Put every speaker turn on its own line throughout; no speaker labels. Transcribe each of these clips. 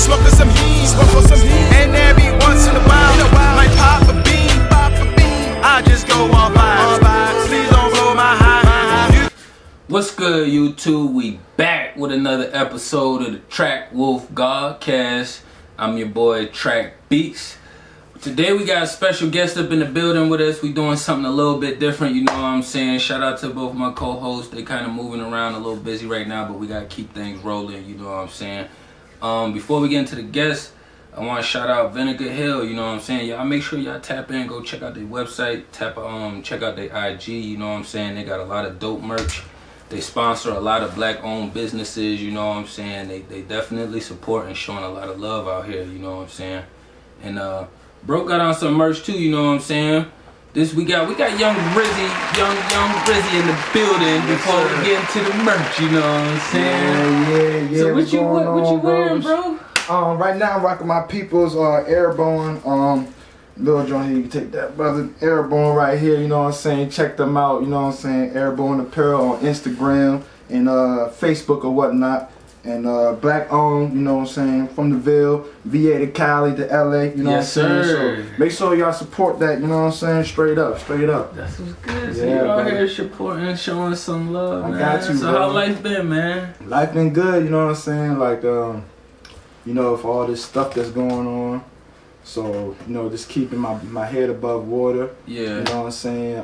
smoking some heat, and every once in a while, might pop a bean. I just go on vibes. Please don't blow my high.
What's good, YouTube? We back with another episode of the TrakWolf Godcast. I'm your boy TrakBeatz. Today we got a special guest up in the building with us. We doing something a little bit different, you know what I'm saying? Shout out to both my co-hosts. They kind of moving around, a little busy right now, but we got to keep things rolling, you know what I'm saying? Before we get into the guests, I want to shout out Vinegar Hill, you know what I'm saying? Y'all make sure y'all tap in, go check out their website, check out their IG, you know what I'm saying? They got a lot of dope merch. They sponsor a lot of black-owned businesses, you know what I'm saying? They definitely support and showing a lot of love out here, you know what I'm saying? And Bro got on some merch too, you know what I'm saying? We got Young Rhiz in the building before we get into the merch, you know what I'm saying?
Yeah.
So what you wearing, bro?
Right now I'm rocking my people's Airborne. Lil John, you can take that, brother. Airborne right here, you know what I'm saying? Check them out, you know what I'm saying? Airborne Apparel on Instagram and Facebook or whatnot. And black owned, you know what I'm saying? From the Ville, VA to Cali to LA, you know
yes,
what I'm saying?
Sir.
So make sure y'all support that, you know what I'm saying? Straight up.
That's what's good. So
Yeah,
you out
brother.
here supporting, showing some love, man.
I got you,
So
bro.
how life been, man?
Life been good, you know what I'm saying? Like, you know, for all this stuff that's going on. So, you know, just keeping my head above water.
Yeah.
You know what I'm saying?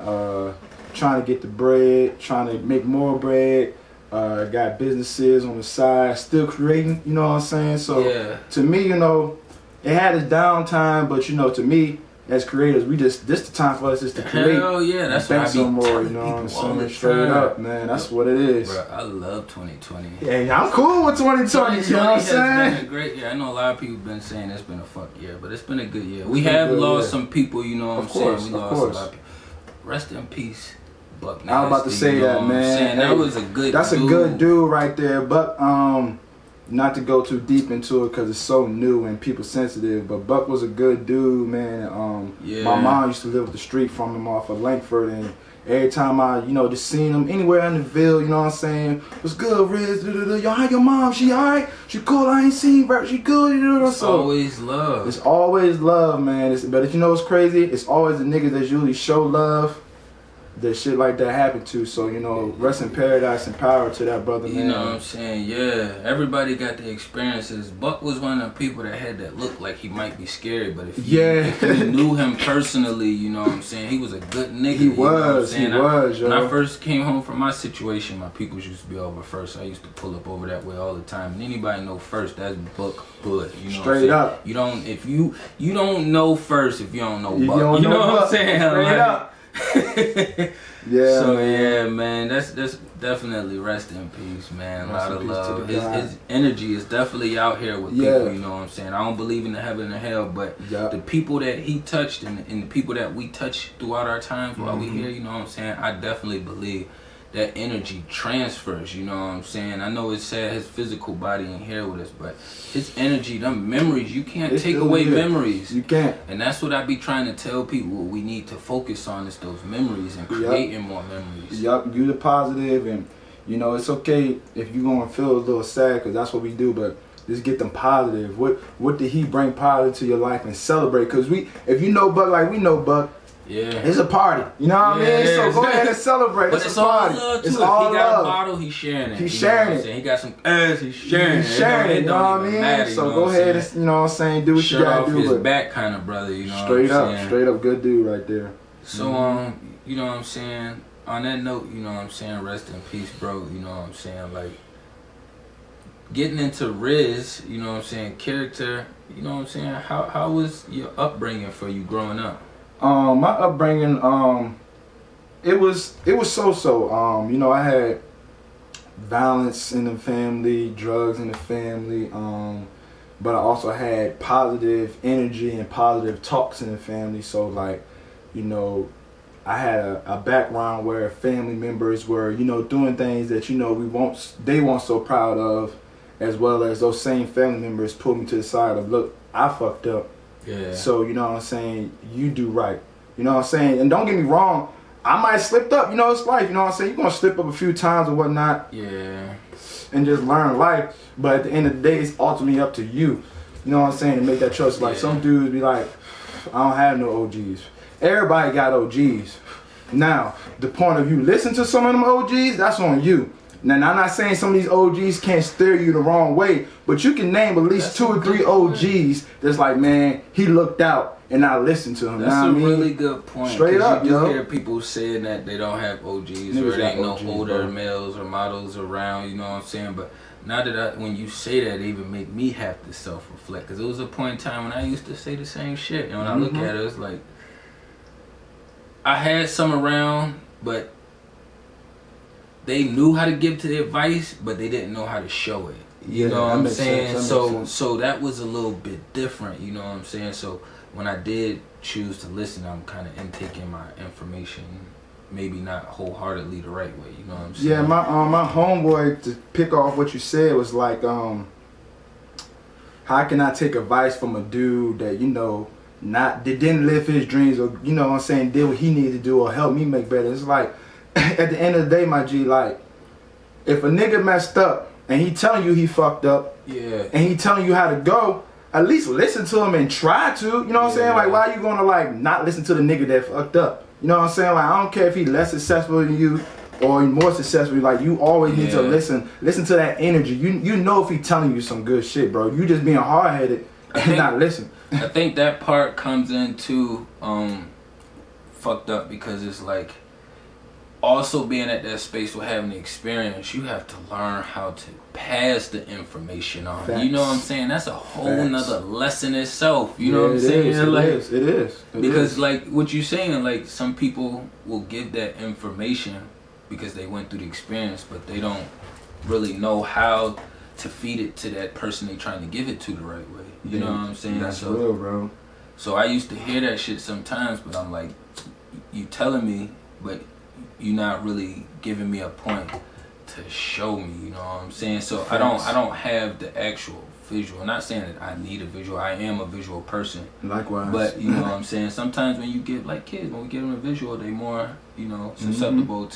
Trying to get the bread, trying to make more bread. Got businesses on the side, still creating, you know what I'm saying? So,
yeah.
To me, you know, it had its downtime, but, you know, to me, as creators, this the time for us is to create.
Hell yeah, that's what I be
some more,
telling
you know what I'm
people all the
saying? Straight
time.
up, man, that's what it is.
Bro, I love 2020.
Yeah, I'm cool with 2020, you know what I'm
has
saying?
been a great year. I know a lot of people been saying it's been a fuck year, but it's been a good year. We
been
have
good,
lost
yeah.
some people, you know what I'm
course,
saying? We
of
lost
course.
a lot of people. Rest in peace, Buck Nasty.
I was about to say
you know
that,
what I'm
man.
saying?
Hey,
that was a good
That's
dude.
a good dude right there, but not to go too deep into it because it's so new and people sensitive, but Buck was a good dude, man.
Yeah.
My mom used to live up the street from him off of Langford, and every time I, you know, just seen him anywhere in the Ville, you know what I'm saying? What's good, Rhiz? Yo, how your mom? She alright? She cool? I ain't seen her. She good?
It's always love.
It's always love, man. But you know what's crazy? It's always the niggas that usually show love that shit like that happened to. So, you know, rest in paradise and power to that brother, man.
You know what I'm saying? Yeah. Everybody got the experiences. Buck was one of the people that had that look like he might be scary, but if you knew him personally, you know what I'm saying? He was a good nigga.
He
you know what I'm
was,
saying?
he was, yo.
When I first came home from my situation, my peoples used to be over first. I used to pull up over that way all the time. And anybody know first, that's Buck Hood. You know
Straight up.
You don't, if you don't know first if you don't know
You
Buck.
don't
You know what I'm saying?
Straight up. Yeah.
So yeah, man, that's definitely rest in peace, man. A lot of love. His energy is definitely out here with people. You know what I'm saying? I don't believe in the heaven and hell, but the people that he touched and the people that we touch throughout our times while we here, you know what I'm saying? I definitely believe that energy transfers, you know what I'm saying? I know it's sad his physical body ain't here with us, but his energy, them memories, you can't take away memories.
You can't.
And that's what I be trying to tell people. What we need to focus on is those memories and creating more memories.
Yup, you the positive, and you know it's okay if you gonna feel a little sad because that's what we do. But just get them positive. What did he bring positive to your life and celebrate? Because if you know Buck like we know Buck. Yeah, it's a party. You know what I mean? So go ahead and celebrate.
But it's all love too. If he got a bottle, he's sharing it.
He's sharing it.
He got some ass, he's sharing it.
He's sharing it. You know what I mean? So go ahead and, you know what I'm saying, do what you gotta do.
Shirt off his back kind of brother, you know
straight
what I'm saying?
Straight up good dude right there.
So you know what I'm saying? On that note, you know what I'm saying, rest in peace, bro. You know what I'm saying? Like getting into Rhiz, you know what I'm saying, character, you know what I'm saying? How was your upbringing for you growing up?
My upbringing, it was so-so. You know, I had violence in the family, drugs in the family, but I also had positive energy and positive talks in the family. So, like, you know, I had a background where family members were, you know, doing things that, you know, they weren't so proud of, as well as those same family members pulled me to the side of, look, I fucked up. Yeah. So, you know what I'm saying, you do right. You know what I'm saying? And don't get me wrong, I might have slipped up. You know, it's life. You know what I'm saying? You're going to slip up a few times or whatnot.
Yeah.
And just learn life. But at the end of the day, it's ultimately up to you. You know what I'm saying? To make that choice. Like some dudes be like, I don't have no OGs. Everybody got OGs. Now, the point of you listen to some of them OGs, that's on you. Now, I'm not saying some of these OGs can't steer you the wrong way, but you can name at least 2 or 3 OGs that's like, man, he looked out and I listened to him.
That's a really good point.
Straight up,
you hear people saying that they don't have OGs or there ain't no older males or models around, you know what I'm saying? But now that when you say that, it even make me have to self-reflect. Because it was a point in time when I used to say the same shit. And when I look at it, it's like, I had some around, but they knew how to give to the advice, but they didn't know how to show it. You know what I'm saying? So that was a little bit different, you know what I'm saying? So when I did choose to listen, I'm kind of intaking my information, maybe not wholeheartedly the right way, you know what I'm saying?
Yeah, my homeboy, to pick off what you said, was like, how can I take advice from a dude that, you know, that didn't live his dreams, or, you know what I'm saying, did what he needed to do or help me make better? It's like, at the end of the day, my G, like, if a nigga messed up and he telling you he fucked up, and he telling you how to go, at least listen to him and try to, you know what I'm saying? Like, why are you gonna, like, not listen to the nigga that fucked up? You know what I'm saying? Like, I don't care if he less successful than you or more successful. Like, you always need to listen to that energy. You know if he telling you some good shit, bro. You just being hard-headed and not listen.
I think that part comes into fucked up because it's like, also being at that space with having the experience, you have to learn how to pass the information on. Facts. You know what I'm saying? That's a whole nother lesson itself. You know what I'm saying?
It is.
Because like what you're saying, like some people will give that information because they went through the experience, but they don't really know how to feed it to that person they're trying to give it to the right way. You know what I'm saying?
That's real, bro.
So I used to hear that shit sometimes, but I'm like, you telling me, but you're not really giving me a point to show me, you know what I'm saying? So I don't have the actual visual. I'm not saying that I need a visual. I am a visual person.
Likewise.
But you know what I'm saying? Sometimes when you give, like kids, when we give them a visual, they more, you know, susceptible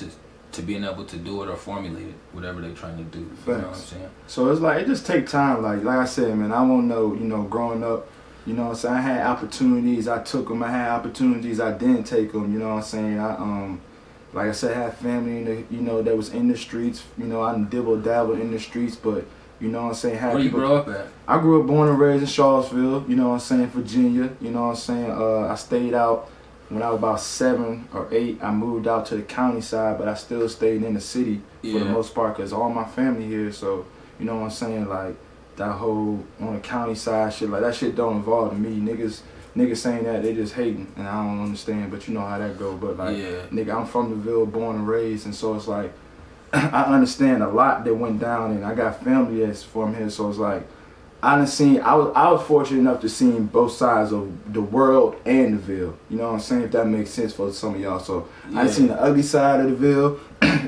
to being able to do it or formulate it, whatever they're trying to do. Facts. You know what I'm saying?
So it's like, it just take time. Like I said, man, I won't know, you know, growing up, you know what I'm saying? I had opportunities, I took them. I had opportunities, I didn't take them, you know what I'm saying? Like I said, I had family, you know, that was in the streets. You know, I dibble-dabble in the streets, but, you know what I'm saying?
Where you grew up at?
I grew up born and raised in Charlottesville, you know what I'm saying, Virginia. You know what I'm saying? I stayed out when I was about 7 or 8. I moved out to the county side, but I still stayed in the city for the most part because all my family here. So, you know what I'm saying? Like, that whole on the county side shit, like, that shit don't involve me. Niggas saying that, they just hating, and I don't understand, but you know how that go. But like, nigga, I'm from the Ville, born and raised, and so it's like, I understand a lot that went down, and I got family that's from here, so it's like, I was fortunate enough to see both sides of the world and the Ville. You know what I'm saying? If that makes sense for some of y'all. So I seen the ugly side of the Ville,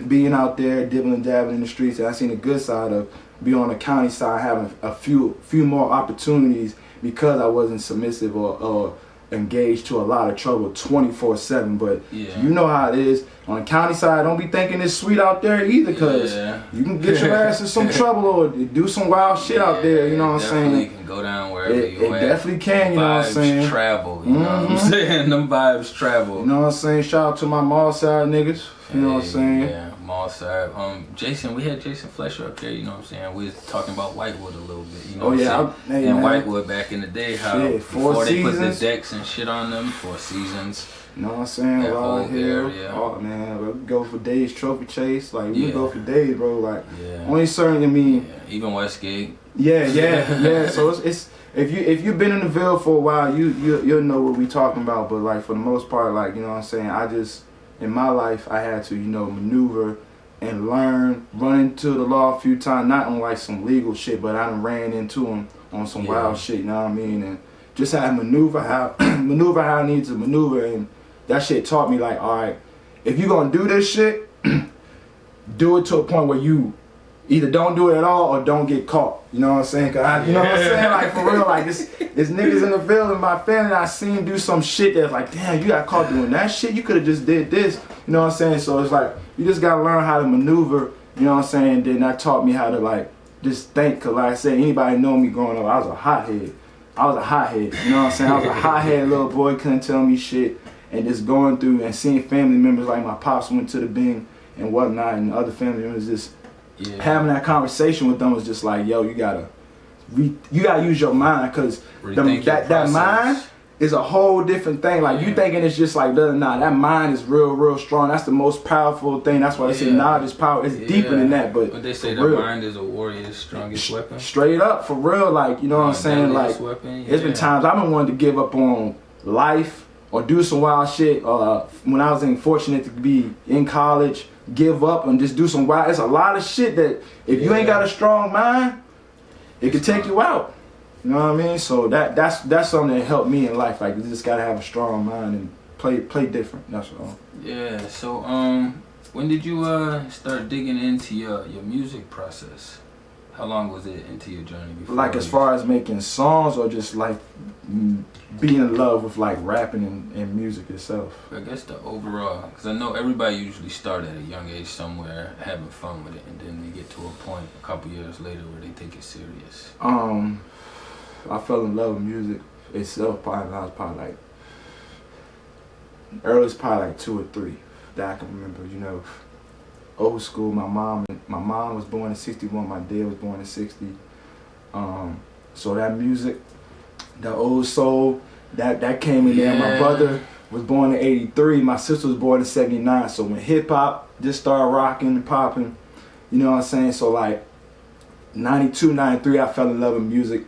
being out there dibbling dabbling in the streets, and I seen the good side of being on the county side, having a few more opportunities because I wasn't submissive or engaged to a lot of trouble 24/7. But you know how it is on the county side. Don't be thinking it's sweet out there either, because you can get your ass in some trouble or do some wild shit out there. You know what I'm saying?
It can go down wherever you at.
It definitely can. You know what I'm saying?
Travel. You know what I'm saying? Them vibes travel.
You know what I'm saying? Shout out to my mall side niggas. You know what I'm saying?
Yeah, mall side. Jason, we had Jason Fletcher up there. You know what I'm saying? We was talking about Whitewood a little bit. You know what I'm saying? And Whitewood back in the day, how before they put the decks and shit on them, 4 seasons.
You know what I'm saying?
That whole
here,
area.
Oh man, we go for days, trophy chase. Like we go for days, bro. Like only certain. I mean,
even Westgate.
Yeah. So it's if you've been in the Ville for a while, you'll know what we talking about. But like for the most part, like you know what I'm saying, in my life, I had to, you know, maneuver and run into the law a few times, not on like some legal shit, but I done ran into them on some wild shit, you know what I mean? And just how to maneuver how I need to maneuver, and that shit taught me like, all right, if you're gonna do this shit, do it to a point where you either don't do it at all or don't get caught. You know what I'm saying? You know what I'm saying? Like for real, like this niggas in the Ville in my family, I seen do some shit that's like, damn, you got caught doing that shit. You could have just did this. You know what I'm saying? So it's like you just gotta learn how to maneuver. You know what I'm saying? Then that taught me how to like just think. Cause like I said, anybody know me growing up, I was a hothead. I was a hothead, you know what I'm saying? I was a hothead little boy, couldn't tell me shit, and just going through and seeing family members like my pops went to the Bing and whatnot, and other family members just having that conversation with them was just like, yo, you gotta use your mind, because that mind is a whole different thing. Like you thinking it's just like that mind is real strong. That's the most powerful thing. That's why they say knowledge is power. It's deeper than that. But
they say the mind is a warrior's strongest weapon.
Straight up, for real. Like, you know what I'm saying? Like there's been times I've been wanting to give up on life or do some wild shit. When I was fortunate to be in college, give up and just do some wild. It's a lot of shit that if you ain't got a strong mind, it could take you out. You know what I mean? So that's something that helped me in life. Like, you just gotta have a strong mind and play different. That's all.
Yeah. So when did you start digging into your music process? How long was it into your journey before?
Like, as far as making songs, or just like being in love with like rapping and music itself?
I guess the overall, because I know everybody usually start at a young age somewhere having fun with it, and then they get to a point a couple years later where they take it serious.
I fell in love with music itself probably when I was probably like, earliest probably like 2 or 3 that I can remember, you know. Old school. My mom was born in 61, my dad was born in 60. So that music, the old soul, that came in there. My brother was born in 83, my sister was born in 79. So when hip hop just started rocking and popping, you know what I'm saying? So like 92, 93, I fell in love with music.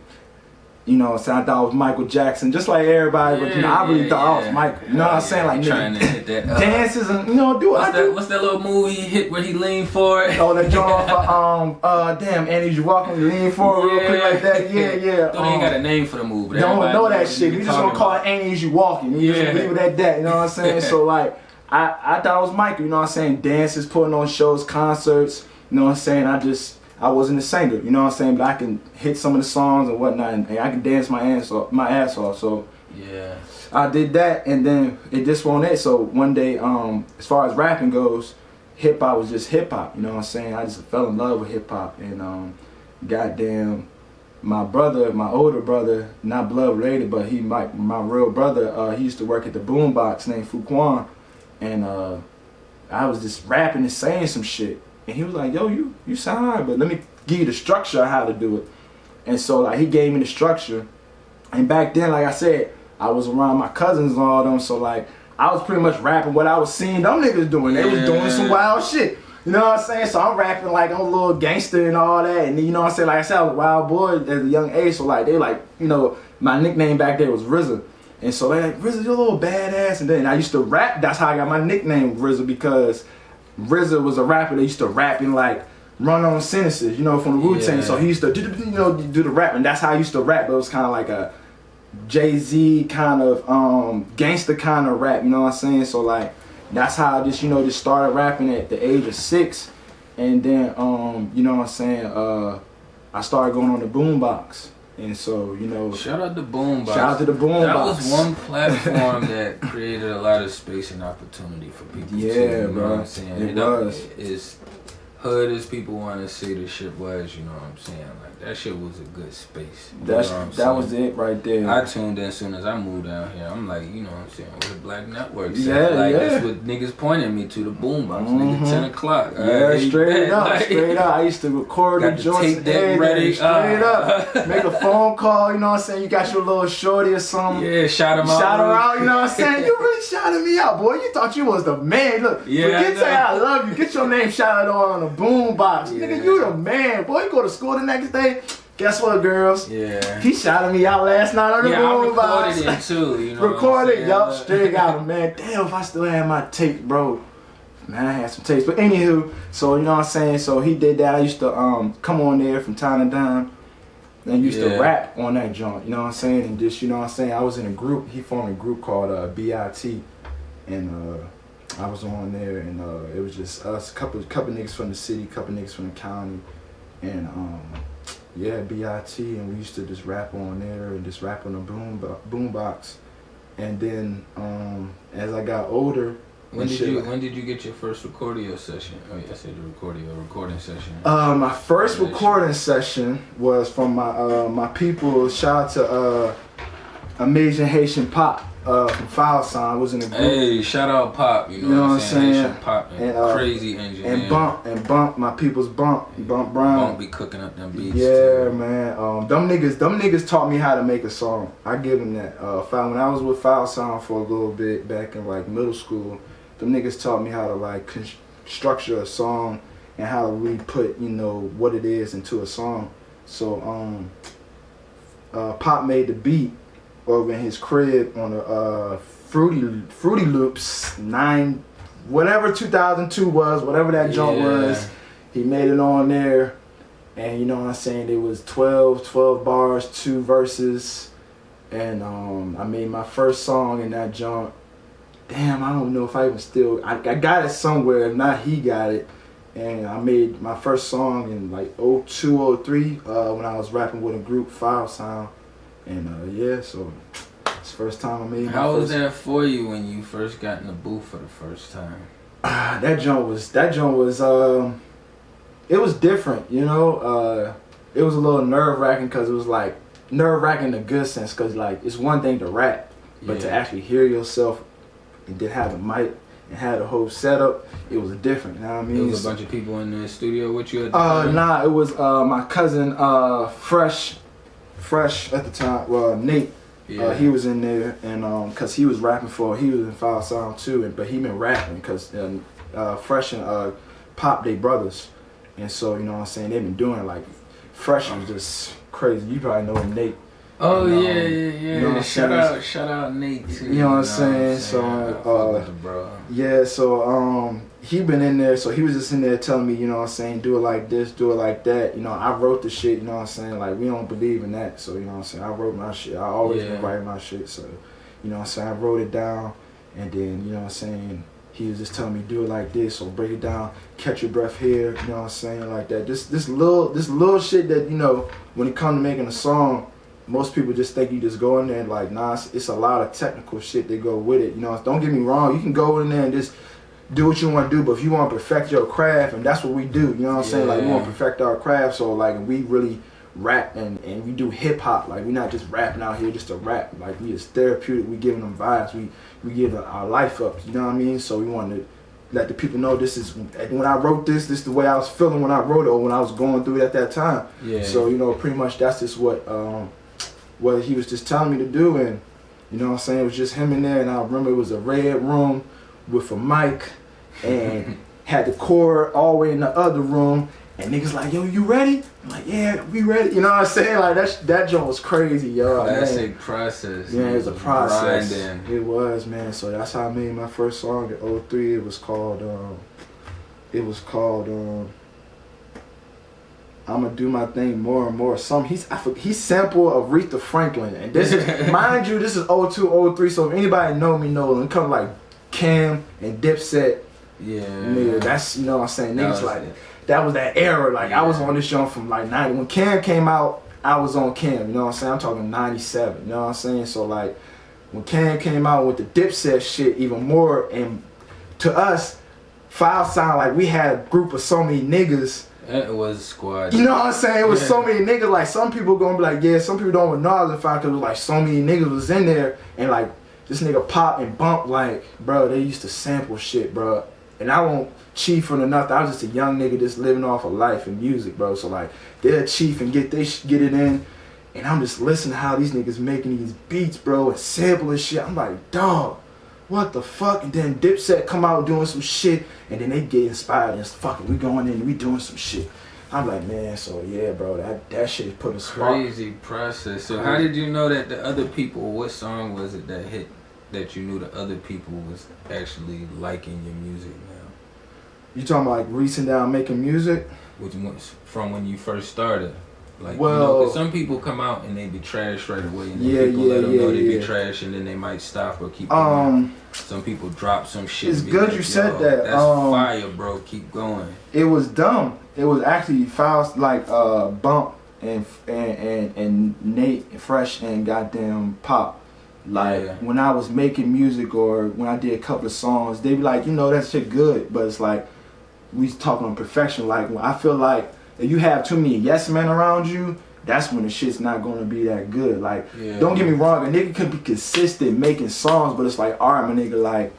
You know what I'm saying? I thought it was Michael Jackson, just like everybody, but you know, I really thought I was Michael. You know what I'm saying? Like,
trying to hit that
dances and, you know,
what's that little move he hit where he leaned for it?
Oh, that joint for damn, Annie, you walking, you lean forward real quick like that. Yeah.
Don't even got a name for the move. But
don't know that shit. We just gonna call it Annie as you walking. You just leave it at that. You know what I'm saying? So like, I thought it was Michael. You know what I'm saying? Dances, putting on shows, concerts. You know what I'm saying? I wasn't a singer, you know what I'm saying, but I can hit some of the songs and whatnot, and I can dance my ass off. So
yeah,
I did that, and then it just wasn't it. So one day, as far as rapping goes, hip hop was just hip hop. You know what I'm saying? I just fell in love with hip hop, and goddamn, my older brother, not blood related, but he my real brother. He used to work at the Boombox named Fuquan, and I was just rapping and saying some shit. And he was like, yo, you sound alright, but let me give you the structure of how to do it. And so like he gave me the structure. And back then, like I said, I was around my cousins and all them, so like I was pretty much rapping what I was seeing them niggas doing. They was doing some wild shit. You know what I'm saying? So I'm rapping like I'm a little gangster and all that. And you know what I'm saying? Like I said, I was a wild boy at a young age. So like they like, you know, my nickname back there was RZA. And so they like, RZA, you're a little badass. And then I used to rap. That's how I got my nickname RZA, because RZA was a rapper that used to rap in like run-on sentences, you know, from the Wu-Tang. So he used to do the rap, and that's how I used to rap. But it was kind of like a Jay-Z kind of gangster kind of rap, you know what I'm saying? So like that's how I just started rapping at the age of 6, and then you know what I'm saying, I started going on the Boombox. And so, you know,
shout out to Boombox.
Shout out to the Boombox.
That was one platform that created a lot of space and opportunity for people.
Yeah,
too, you
bro.
know what I'm saying?
It was.
It's hood as people want to say the shit was, you know what I'm saying? Like, that shit was a good space.
That was it right there.
I tuned in as soon as I moved down here. I'm like, you know what I'm saying? With the Black Network. That's what niggas pointed me to, the Boombox. Nigga, 10 o'clock.
Yeah, straight up. I used to record the joints and everything. Straight up. Make a phone call, you know what I'm saying? You got your little shorty or something.
Yeah, shout him out.
Shout her out, you know what I'm saying? You really shouted me out, boy. You thought you was the man. Look, forget saying I love you. Get your name shouted on the Boombox. Nigga, you the man. Boy, you go to school the next day. Guess what, girls?
Yeah.
He shouted me out last night on the Boombox.
I recorded it too, you know.
Recorded, yup, straight got him, man. Damn, if I still had my tape, bro. Man, I had some tapes. But anywho, so you know what I'm saying? So he did that. I used to come on there from time to time and used to rap on that joint, you know what I'm saying? And just, you know what I'm saying? I was in a group. He formed a group called BIT, and I was on there, and it was just us, couple niggas from the city, couple niggas from the county, and BIT, and we used to just rap on there and just rap on the boombox. And then as I got older,
When did you get your first recording session? Oh yeah, I said recording session.
My first recording session was from my people. Shout out to Amazing Haitian Pop from File Sign. Was in the group.
Hey, shout out Pop. You know what I'm saying? Haitian Pop and crazy engineer.
And Bump, my people's Bump Brown.
Bump be cooking up them beats.
Yeah,
too.
man. Them niggas taught me how to make a song. I give them that. When I was with File Sign for a little bit back in like middle school, them niggas taught me how to like structure a song and how to really put, you know, what it is into a song. So Pop made the beat over in his crib on a Fruity Loops 2002 was, whatever that joint was. He made it on there, and you know what I'm saying, it was 12 bars, 2 verses, and I made my first song in that joint. Damn, I don't know if I even still, I got it somewhere. If not, he got it. And I made my first song in like 02, 03 when I was rapping with a group, File Sound. And yeah, so it's the first time I made my
How was that for you when you first got in the booth for the first time?
That joint was it was different, you know. It was a little nerve-wracking because it was like nerve-wracking in a good sense, because like it's one thing to rap, but to actually hear yourself and then have the mic and have the whole setup, it was different. You know what I mean?
There was a bunch of people in the studio with you at the time?
Nah, it was my cousin Fresh at the time. Well, Nate. Yeah. He was in there, and cause he was rapping he was in File Sound too, but he been rapping cause Fresh and Pop, they brothers, and so you know what I'm saying, they've been doing it. Like Fresh was just crazy. You probably know Nate.
Oh
and,
yeah.
You know
shout out Nate too.
You know what I'm saying? So he been in there, so he was just in there telling me, you know what I'm saying, do it like this, do it like that. You know, I wrote the shit, you know what I'm saying, like we don't believe in that. So, you know what I'm saying, I wrote my shit. I always been writing my shit. So, you know what I'm saying, I wrote it down, and then, you know what I'm saying, he was just telling me do it like this, or break it down, catch your breath here, you know what I'm saying, like that. This little shit that, you know, when it comes to making a song, most people just think you just go in there and like, nah, it's a lot of technical shit that go with it. You know, don't get me wrong, you can go in there and just do what you want to do, but if you want to perfect your craft, and that's what we do, you know what I'm saying, like we want to perfect our craft, so like we really rap and we do hip hop, like we're not just rapping out here just to rap, like we is therapeutic, we giving them vibes, we give our life up, you know what I mean, so we want to let the people know this is, when I wrote this is the way I was feeling when I wrote it, or when I was going through it at that time. So, you know, pretty much that's just what he was just telling me to do, and you know what I'm saying, it was just him in there, and I remember it was a red room with a mic, and had the cord all the way in the other room, and niggas like, yo, you ready? I'm like, yeah, we ready. You know what I'm saying? Like that joint was crazy, yo.
Classic process.
Yeah, it was a process.
Grinding.
It was, man. So that's how I made my first song in 03. It was called I'ma Do My Thing More and More. He sampled Aretha Franklin, and this is, mind you, this is 02, 03. So if anybody know me, know it come like Cam and Dipset. Yeah, that's, you know what I'm saying, niggas like that was that era. Like I was on this joint from like 90. When Cam came out, I was on Cam. You know what I'm saying? I'm talking 97. You know what I'm saying? So like when Cam came out with the Dipset shit, even more, and to us, File Sound, like we had a group of so many niggas.
It was a squad.
You know what I'm saying? It was so many niggas. Like some people gonna be like, yeah, some people don't know the fact that it was like so many niggas was in there, and like this nigga Pop and Bump, like, bro, they used to sample shit, bro. And I won't chief or nothing. I was just a young nigga just living off of life and music, bro. So like, they'll chief and get it in, and I'm just listening to how these niggas making these beats, bro, and sampling shit. I'm like, dog, what the fuck? And then Dipset come out doing some shit, and then they get inspired and fuck it, we going in and we doing some shit. I'm like, man, so yeah, bro, that shit put a spark.
Crazy process. So how did you know that the other people, what song was it that hit, that you knew the other people was actually liking your music now?
You talking about like recent down making music?
Which was from when you first started? Like,
well,
you know, 'cause some people come out and they be trash right away, and then people let them know they be trash, and then they might stop or keep going. Some people drop some shit.
It's good you said that.
That's fire, bro. Keep going.
It was dumb. It was actually files like Bump and Nate and Fresh and goddamn Pop. Like when I was making music or when I did a couple of songs, they be like, you know, that shit good, but it's like we talking on perfection. Like when I feel like if you have too many yes men around you, that's when the shit's not gonna be that good. Like don't get me wrong, a nigga could be consistent making songs, but it's like, alright, my nigga, like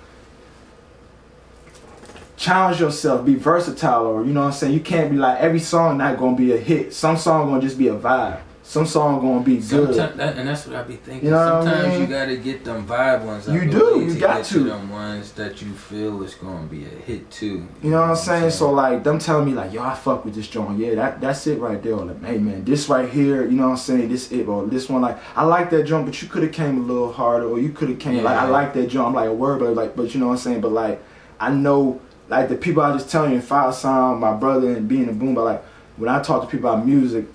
challenge yourself, be versatile, or you know what I'm saying. You can't be like every song not gonna be a hit. Some song gonna just be a vibe. Some song gonna be good.
And that's what I be thinking.
You know
sometimes
what I mean?
You gotta get them vibe ones.
You do. You got
to them ones that you feel is gonna be a hit too.
You know what I'm saying? So like them telling me like, yo, I fuck with this joint. Yeah, that's it right there. Or like, hey man, this right here. You know what I'm saying? This it. Or this one, like I like that joint, but you could have came a little harder, or you could have came like I like that joint. I'm like a word, but like, but you know what I'm saying? But like I know. Like the people I just telling you in File Sound, my brother and being a boom, but like when I talk to people about music,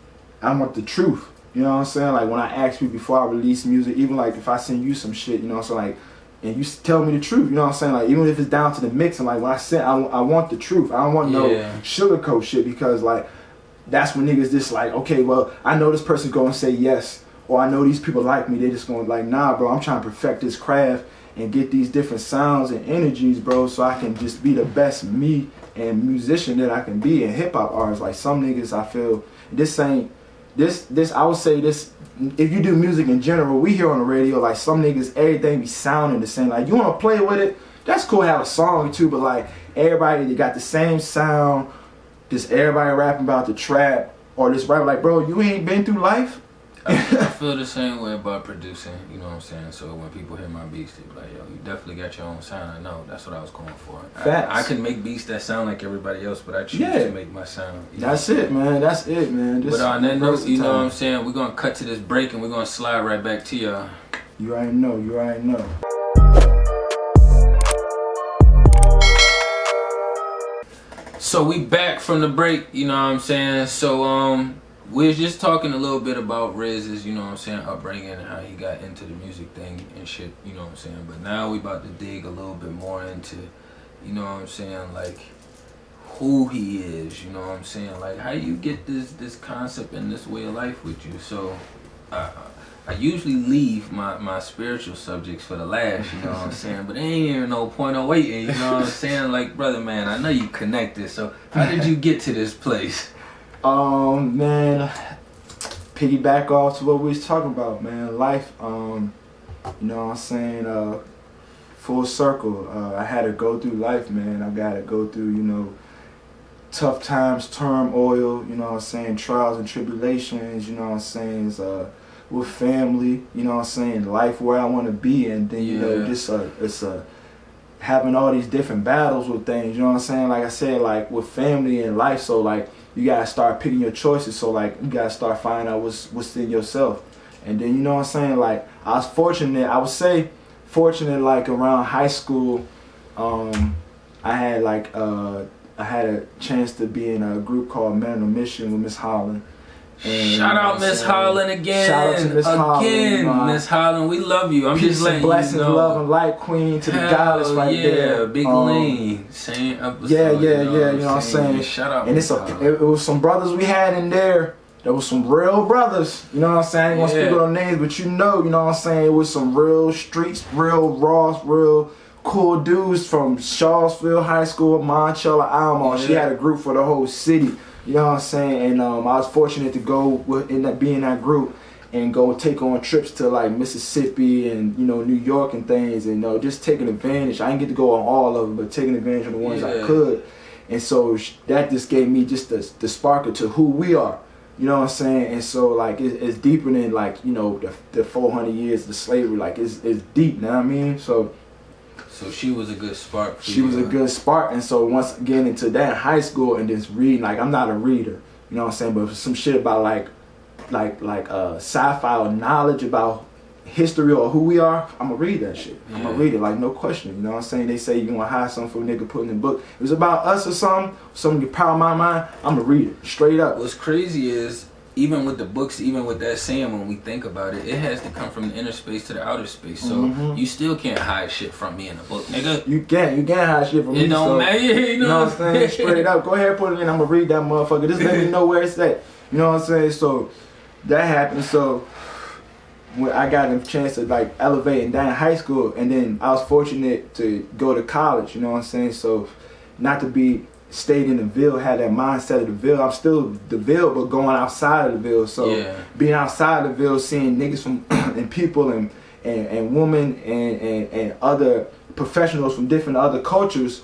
I want the truth. You know what I'm saying? Like when I ask you before I release music, even like if I send you some shit, you know what I'm saying? Like, and you tell me the truth, you know what I'm saying? Like even if it's down to the mix, and like when I send, I want the truth. I don't want no sugarcoat shit, because like that's when niggas just like, okay, well I know this person's gonna say yes, or I know these people like me. They just gonna like, nah, bro, I'm trying to perfect this craft and get these different sounds and energies, bro, so I can just be the best me and musician that I can be, and hip hop artist. Like some niggas, I feel this ain't this. I would say this. If you do music in general, we hear on the radio like some niggas, everything be sounding the same. Like you want to play with it, that's cool. Have a song too, but like everybody, they got the same sound. Just everybody rapping about the trap or this rap. Like, bro, you ain't been through life.
I feel the same way about producing, you know what I'm saying? So when people hear my beats, they be like, yo, you definitely got your own sound. I know, that's what I was going for. I can make beats that sound like everybody else, but I choose to make my sound.
That's it, man. That's it, man.
But on that note, you know what I'm saying? We're going to cut to this break and we're going to slide right back to y'all.
You already know, you already know.
So we back from the break, you know what I'm saying? So, we was just talking a little bit about Rhiz's, you know what I'm saying, upbringing and how he got into the music thing and shit, you know what I'm saying. But now we about to dig a little bit more into, you know what I'm saying, like who he is, you know what I'm saying, like how you get this concept and this way of life with you. So I usually leave my spiritual subjects for the last, you know what I'm saying, but there ain't even no point of waiting, you know what I'm saying. Like, brother, man, I know you connected, so how did you get to this place?
Man, piggyback off to what we was talking about, man. Life, you know what I'm saying, full circle. I had to go through life, man. I gotta go through, you know, tough times, turmoil, you know what I'm saying, trials and tribulations, you know what I'm saying, with family, you know what I'm saying, life where I want to be, and then, you know, just it's having all these different battles with things, you know what I'm saying, like I said, like with family and life, so like, you gotta start picking your choices. So like you gotta start finding out what's in yourself. And then you know what I'm saying, like I was fortunate, I would say fortunate, like around high school, I had a chance to be in a group called Men on a Mission with Miss Holland. And,
shout out Miss Holland again.
Shout out to Miss Holland.
Again, Miss Holland, we love you. I'm
peace
just letting
and blessings,
you know.
Love and light queen to the goddess right there.
Big lean. Same episode.
Yeah, you know what I'm saying.
Shout out.
And it was some brothers we had in there. There was some real brothers. You know what I'm saying. I ain't gonna speak on names, but you know what I'm saying. It was some real streets, real raw, real cool dudes from Charlottesville High School, Monticello, Alamo. She had a group for the whole city. You know what I'm saying? And I was fortunate to go be in that group and go take on trips to like Mississippi and, you know, New York and things, and, you know, just taking advantage. I didn't get to go on all of them, but taking advantage of the ones I could. And so that just gave me just the spark to who we are. You know what I'm saying? And so like it's deeper than like, you know, the 400 years of slavery. Like it's deep, you know what I mean? So
she was a good spark for
She was a good spark. And so once again into that in high school and just reading, like I'm not a reader, you know what I'm saying, but some shit about like sci-fi or knowledge about history or who we are, I'm gonna read that shit. I'm gonna read it, like no question. You know what I'm saying? They say you gonna hide something from a nigga putting in a book. If it's about us or something can power my mind, I'm gonna read it straight up.
What's crazy is even with the books, even with that saying, when we think about it, it has to come from the inner space to the outer space. So you still can't hide shit from me in a book, nigga.
You can't hide shit from me.
It don't matter. You know what I'm saying?
Straight up. Go ahead, put it in. I'm gonna read that motherfucker. Just let me know where it's at. You know what I'm saying? So that happened. So when I got a chance to like elevate and down in high school, and then I was fortunate to go to college, you know what I'm saying? So not to be stayed in the Ville, had that mindset of the Ville. I'm still the Ville, but going outside of the Ville. So being outside of the Ville, seeing niggas from and people and women and other professionals from different other cultures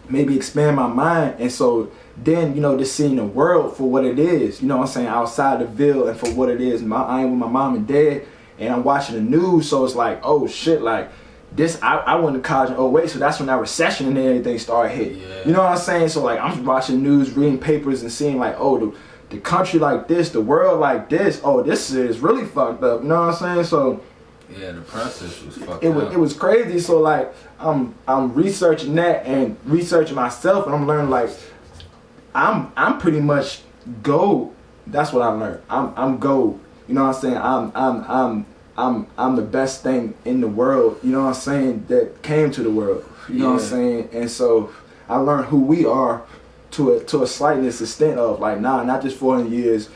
maybe expand my mind. And so then, you know, just seeing the world for what it is, you know what I'm saying, outside the Ville and for what it is. I am with my mom and dad, and I'm watching the news, so it's like, oh shit, like this, I went to college in 08, so that's when that recession and everything started hitting. You know what I'm saying? So like I'm watching news, reading papers, and seeing like, oh, the country like this, the world like this, oh, this is really fucked up, you know what I'm saying? So
yeah, the process was fucked up.
It was crazy. So like I'm researching that and researching myself, and I'm learning like I'm pretty much gold. That's what I learned. I'm gold. You know what I'm saying? I'm the best thing in the world. You know what I'm saying? That came to the world. You know what I'm saying? And so I learned who we are to a slightest extent of like, nah, not just 400 years.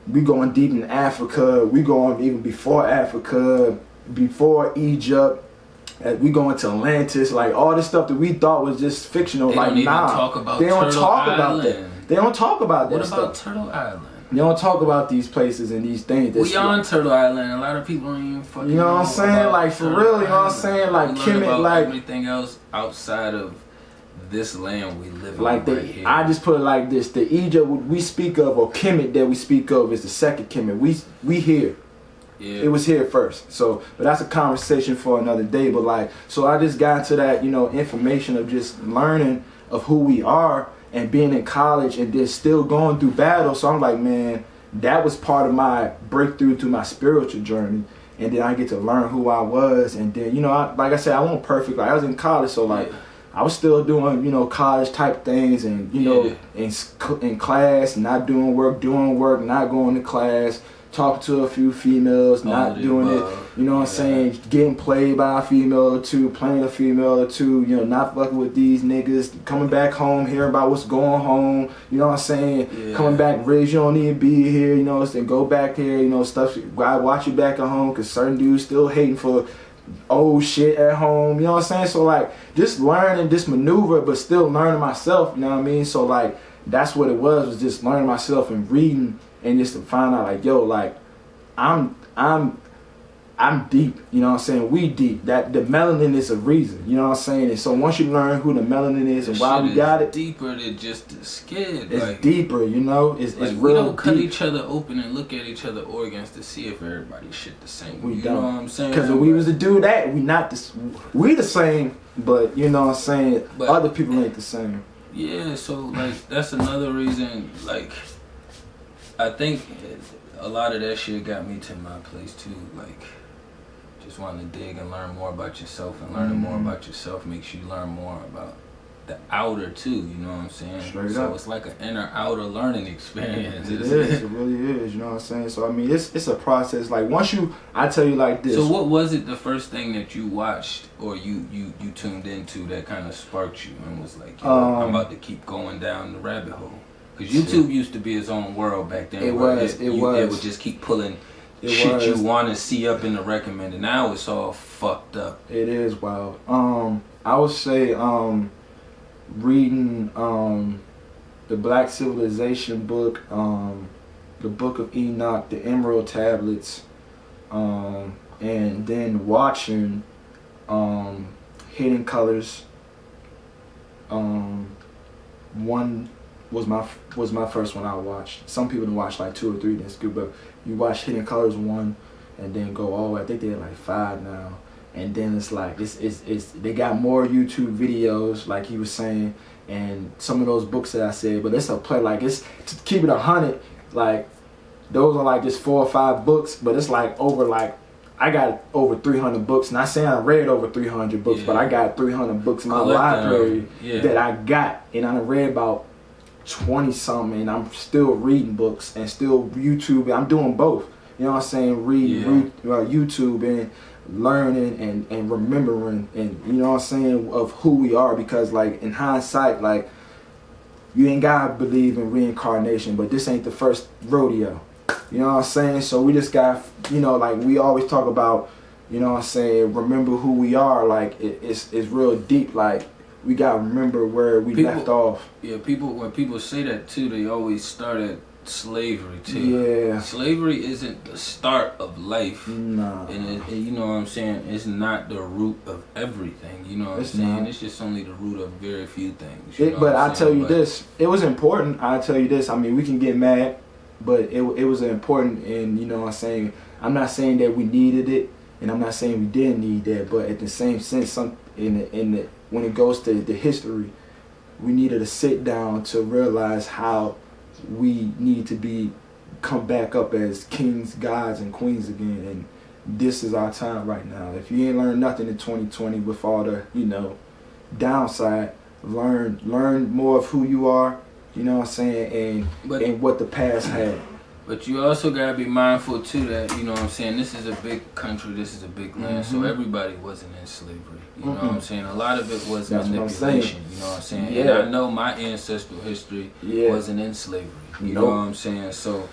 We going deep in Africa. We going even before Africa, before Egypt. We going to Atlantis. Like all this stuff that we thought was just fictional.
They
like
don't even
nah,
talk about
they don't
Turtle
talk about
Island.
that. They don't talk about that
What about
stuff.
Turtle Island?
They don't talk about these places and these things.
We on Turtle Island. A lot of people don't even fucking.
You know what I'm saying? Like for real. You know what I'm saying? Like Kemet, like
everything else outside of this land we live
like
on right here.
I just put it like this: the Egypt we speak of, or Kemet that we speak of, is the second Kemet. We here.
Yeah.
It was here first. So, but that's a conversation for another day. But like, so I just got into that, you know, information of just learning of who we are and being in college and just still going through battle. So I'm like, man, that was part of my breakthrough to my spiritual journey. And then I get to learn who I was. And then, you know, like I said, I wasn't perfect. Like I was in college, so like I was still doing, you know, college type things, and you know, in class, not doing work, not going to class, talking to a few females, not doing it, you know what I'm saying, getting played by a female or two, playing a female or two, you know, not fucking with these niggas, coming back home, hearing about what's going home, you know what I'm saying, coming back, Riz, you don't need to be here, you know, and go back here, you know, stuff, I watch you back at home, because certain dudes still hating for old shit at home, you know what I'm saying, so like, just learning this maneuver, but still learning myself, you know what I mean, so like, that's what it was just learning myself and reading, and just to find out like, yo, like, I'm deep, you know what I'm saying? We deep. That the melanin is a reason, you know what I'm saying? And so once you learn who the melanin is and why we got it,
deeper than just the skin.
It's
like,
deeper, you know. It's
like
real.
We don't cut
deep.
each other open and look at each other organs to see if everybody's shit the same.
We
you
don't.
know what I'm saying?
Because if we was to do that, we the same, but you know what I'm saying?
But
other people ain't the same.
Yeah, so like that's another reason. Like, I think a lot of that shit got me to my place too. Like, just wanting to dig and learn more about yourself, and learning more about yourself makes you learn more about the outer too. You know what I'm saying?
Straight
so
up.
It's like an inner outer learning experience.
It is. It really is. You know what I'm saying? So I mean, it's a process. Like once I tell you like this.
So what was it the first thing that you watched or you tuned into that kind of sparked you and was like, yo, I'm about to keep going down the rabbit hole? Because YouTube used to be its own world back then.
It was.
It would just keep pulling shit you want to see up in the recommended. Now it's all fucked up.
It is wild. I would say reading the Black Civilization book, the Book of Enoch, the Emerald Tablets, and then watching Hidden Colors. One was my first one I watched. Some people watch like 2 or 3, that's good, but you watch Hidden Colors 1 and then go all the way. I think they're like 5 now. And then it's like it's they got more YouTube videos, like he was saying, and some of those books that I said, but it's a play, like it's to keep it 100, like those are like just 4 or 5 books, but it's like over, like I got over 300 books. Not saying I read over 300 books, but I got 300 books in my library that I got, and I read about 20 something, and I'm still reading books and still YouTube. I'm doing both. You know what I'm saying? Reading YouTube and learning and remembering, and you know what I'm saying, of who we are, because like in hindsight, like you ain't gotta believe in reincarnation, but this ain't the first rodeo. You know what I'm saying? So we just got, you know, like we always talk about, you know what I'm saying, remember who we are. Like it's real deep. Like we gotta remember where we left off.
Yeah, when people say that too, they always start at slavery too.
Yeah.
Slavery isn't the start of life.
Nah.
And you know what I'm saying? It's not the root of everything. You know what I'm saying?
Not.
It's just only the root of very few things.
But I tell you this, it was important. I tell you this. I mean, we can get mad, but it was important. And you know what I'm saying? I'm not saying that we needed it, and I'm not saying we didn't need that. But at the same sense, when it goes to the history, we needed to sit down to realize how we need to come back up as kings, gods, and queens again. And this is our time right now. If you ain't learned nothing in 2020 with all the, you know, downside, learn more of who you are, you know what I'm saying, and what the past had.
But you also gotta be mindful too that, you know what I'm saying, this is a big country, this is a big land, so everybody wasn't in slavery. You know what I'm saying? A lot of it was manipulation, you know what I'm saying?
Yeah.
And I know my ancestral history wasn't in slavery. You know what I'm saying? So,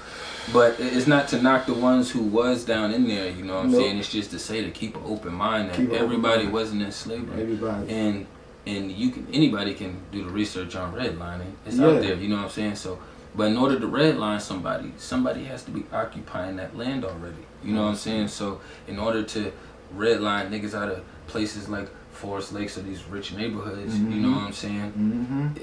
but it's not to knock the ones who was down in there, you know what I'm saying? It's just to say to keep an open mind that everybody wasn't in slavery.
Everybody.
And anybody can do the research on redlining. It's out there, you know what I'm saying? So, but in order to redline somebody has to be occupying that land already. You know what I'm saying? So in order to redline niggas out of places like Forest Lakes or these rich neighborhoods, you know what I'm saying?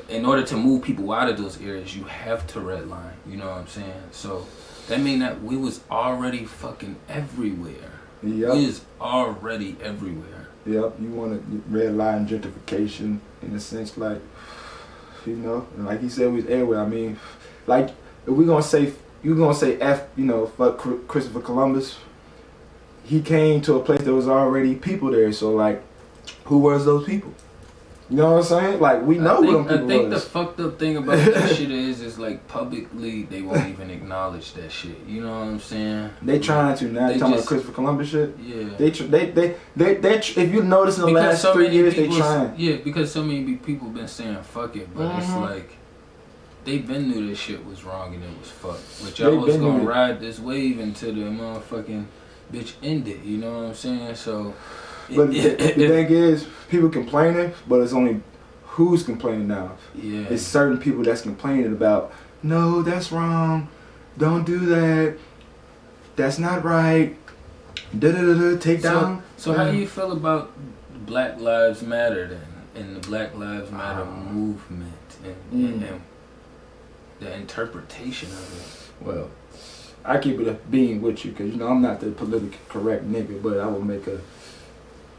In order to move people out of those areas, you have to redline. You know what I'm saying? So that mean that we was already fucking everywhere.
Yep.
We is already everywhere.
Yep. You want to redline gentrification in a sense, like, you know, and like he said, we was everywhere. I mean, like, if you're gonna say F, you know, fuck Christopher Columbus, he came to a place that was already people there. So like, who was those people? You know what I'm saying? Like, we know who them people was.
I think the fucked up thing about that shit is like publicly they won't even acknowledge that shit. You know what I'm saying?
They trying to now. They talking about Christopher Columbus shit.
Yeah.
They if you notice in the last 3 years, they trying.
Yeah, because so many people been saying fuck it, but it's like they been knew this shit was wrong and it was fucked. But y'all was gonna ride this wave until the motherfucking bitch ended. You know what I'm saying? So.
But the thing is, people complaining, but it's only who's complaining now.
Yeah.
It's certain people that's complaining about, no, that's wrong, don't do that, that's not right, take down.
So how do you feel about Black Lives Matter then, and the Black Lives Matter movement and the interpretation of it?
Well, I keep it a being with you, because, you know, I'm not the politically correct nigga, but I will make a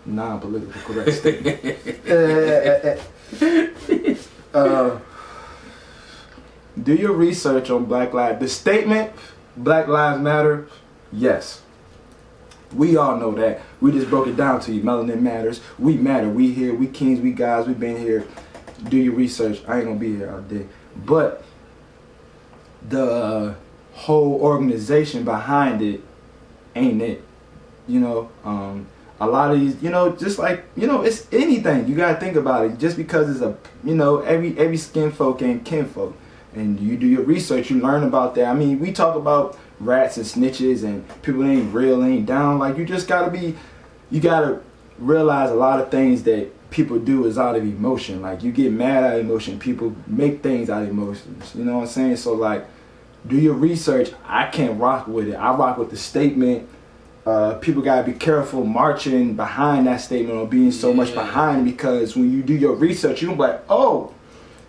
non-political correct statement. Do your research on Black Lives. The statement, Black Lives Matter, yes. We all know that. We just broke it down to you. Melanin matters. We matter. We here. We kings. We guys. We been here. Do your research. I ain't gonna be here all day. But the whole organization behind it ain't it. You know, a lot of these, you know, just like, you know, it's anything. You gotta think about it. Just because it's a, you know, every skin folk ain't kinfolk. And you do your research, you learn about that. I mean, we talk about rats and snitches and people that ain't real, ain't down. Like, you just gotta realize a lot of things that people do is out of emotion. Like, you get mad out of emotion. People make things out of emotions. You know what I'm saying? So, like, do your research. I can't rock with it. I rock with the statement. People gotta be careful marching behind that statement or being so much behind, because when you do your research, you can be like, oh,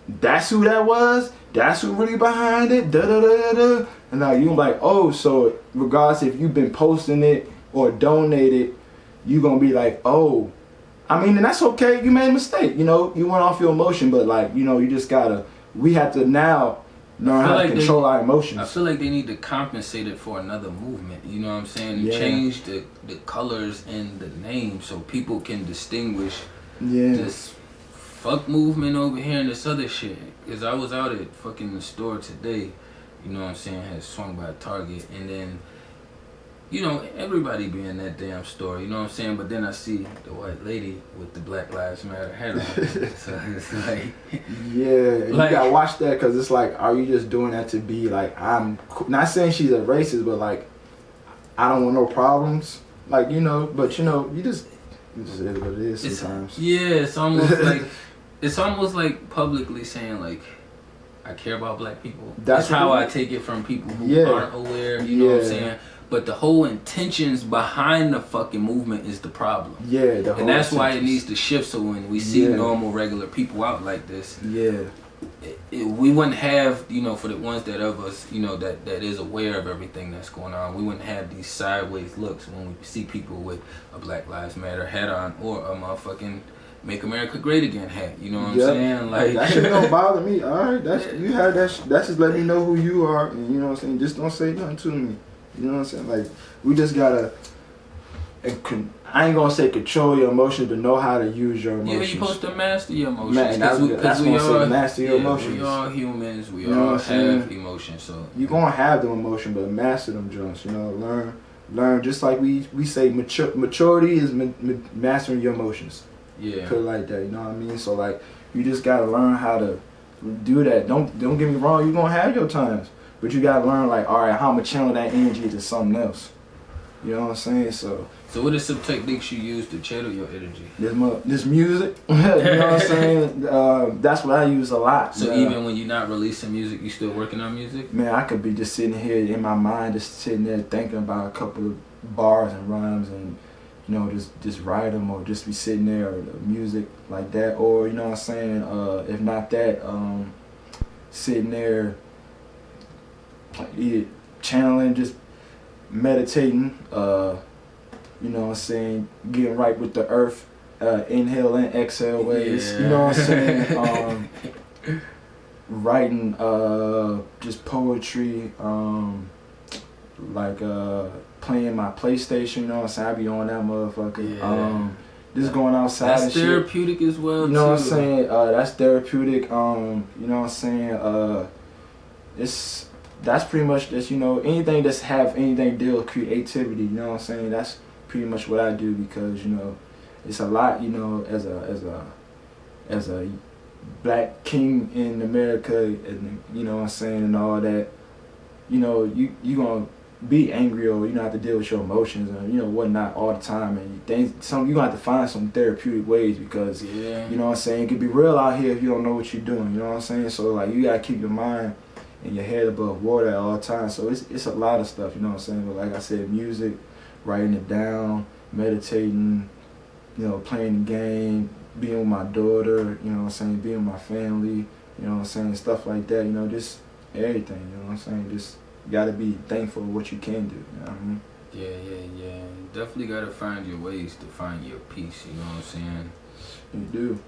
that's who that was? That's who really behind it? Da-da-da-da-da. And now you like, oh, so regardless if you've been posting it or donated, you gonna be like, oh, I mean, and that's okay. You made a mistake. You know, you went off your emotion, but like, you know, you just gotta, we have to now learn how to control our emotions.
I feel like they need to compensate it for another movement. You know what I'm saying? And change the colors and the name so people can distinguish this fuck movement over here and this other shit. Because I was out at fucking the store today, you know what I'm saying, had swung by Target, and then you know, everybody be in that damn store, you know what I'm saying? But then I see the white lady with the Black Lives Matter hat on. So it's like...
Yeah,
like,
you gotta watch that because it's like, are you just doing that to be like, I'm not saying she's a racist, but like, I don't want no problems. Like, you know, but you know, you just is what it is sometimes.
It's almost like publicly saying like, I care about black people. That's how I take it from people who aren't aware, you know what I'm saying? But the whole intentions behind the fucking movement is the problem. Yeah, and that's why it needs to shift. So when we see normal, regular people out like this, we wouldn't have, you know, for the ones that of us, you know, that is aware of everything that's going on, we wouldn't have these sideways looks when we see people with a Black Lives Matter hat on or a motherfucking Make America Great Again hat. You know what I'm saying? Like,
that shit don't bother me. All right, you have that. That's just let me know who you are, and you know what I'm saying. Just don't say nothing to me. You know what I'm saying? Like, we just gotta. I ain't gonna say control your emotions, but know how to use your emotions.
Yeah, you're supposed to master your emotions.
Man, that's we all master your emotions.
We all humans. We all have emotions. So
you gonna have them emotions, but master them, Jones. You know, learn. Just like we say, maturity is mastering your emotions. Yeah. Put it like that. You know what I mean? So like, you just gotta learn how to do that. Don't get me wrong. You're gonna have your times, but you gotta learn like, all right, how I'm gonna channel that energy into something else. You know what I'm saying? So
what are some techniques you use to channel your energy?
This music. You know what I'm saying? That's what I use a lot.
So even when you're not releasing music, you still working on music?
Man, I could be just sitting here in my mind, just sitting there thinking about a couple of bars and rhymes, and you know, just write them, or just be sitting there, or music like that, or you know what I'm saying? If not that, sitting there, either channeling, just meditating, you know what I'm saying, getting right with the earth, inhale and exhale ways, you know what I'm saying, writing, just poetry, like playing my PlayStation, you know what I'm saying, I be on that motherfucker, just going outside.
That's
and
therapeutic
shit.
As well,
you know
too.
What I'm saying, that's therapeutic, you know what I'm saying, that's pretty much just, you know, anything that's have anything to deal with creativity, you know what I'm saying, that's pretty much what I do, because, you know, it's a lot, you know, as a black king in America, and you know what I'm saying, and all that, you know, you gonna be angry, or you know, have to deal with your emotions and you know whatnot all the time, and you gonna have to find some therapeutic ways, because you know what I'm saying, it can be real out here if you don't know what you're doing, you know what I'm saying. So like, you gotta keep your mind and your head above water at all times. So it's a lot of stuff, you know what I'm saying. But like I said, music, writing it down, meditating, you know, playing the game, being with my daughter, you know what I'm saying, being with my family, you know what I'm saying, stuff like that, you know, just everything, you know what I'm saying. Just gotta be thankful for what you can do, you know what I mean?
Yeah. You definitely gotta find your ways to find your peace, you know what I'm saying?
You do.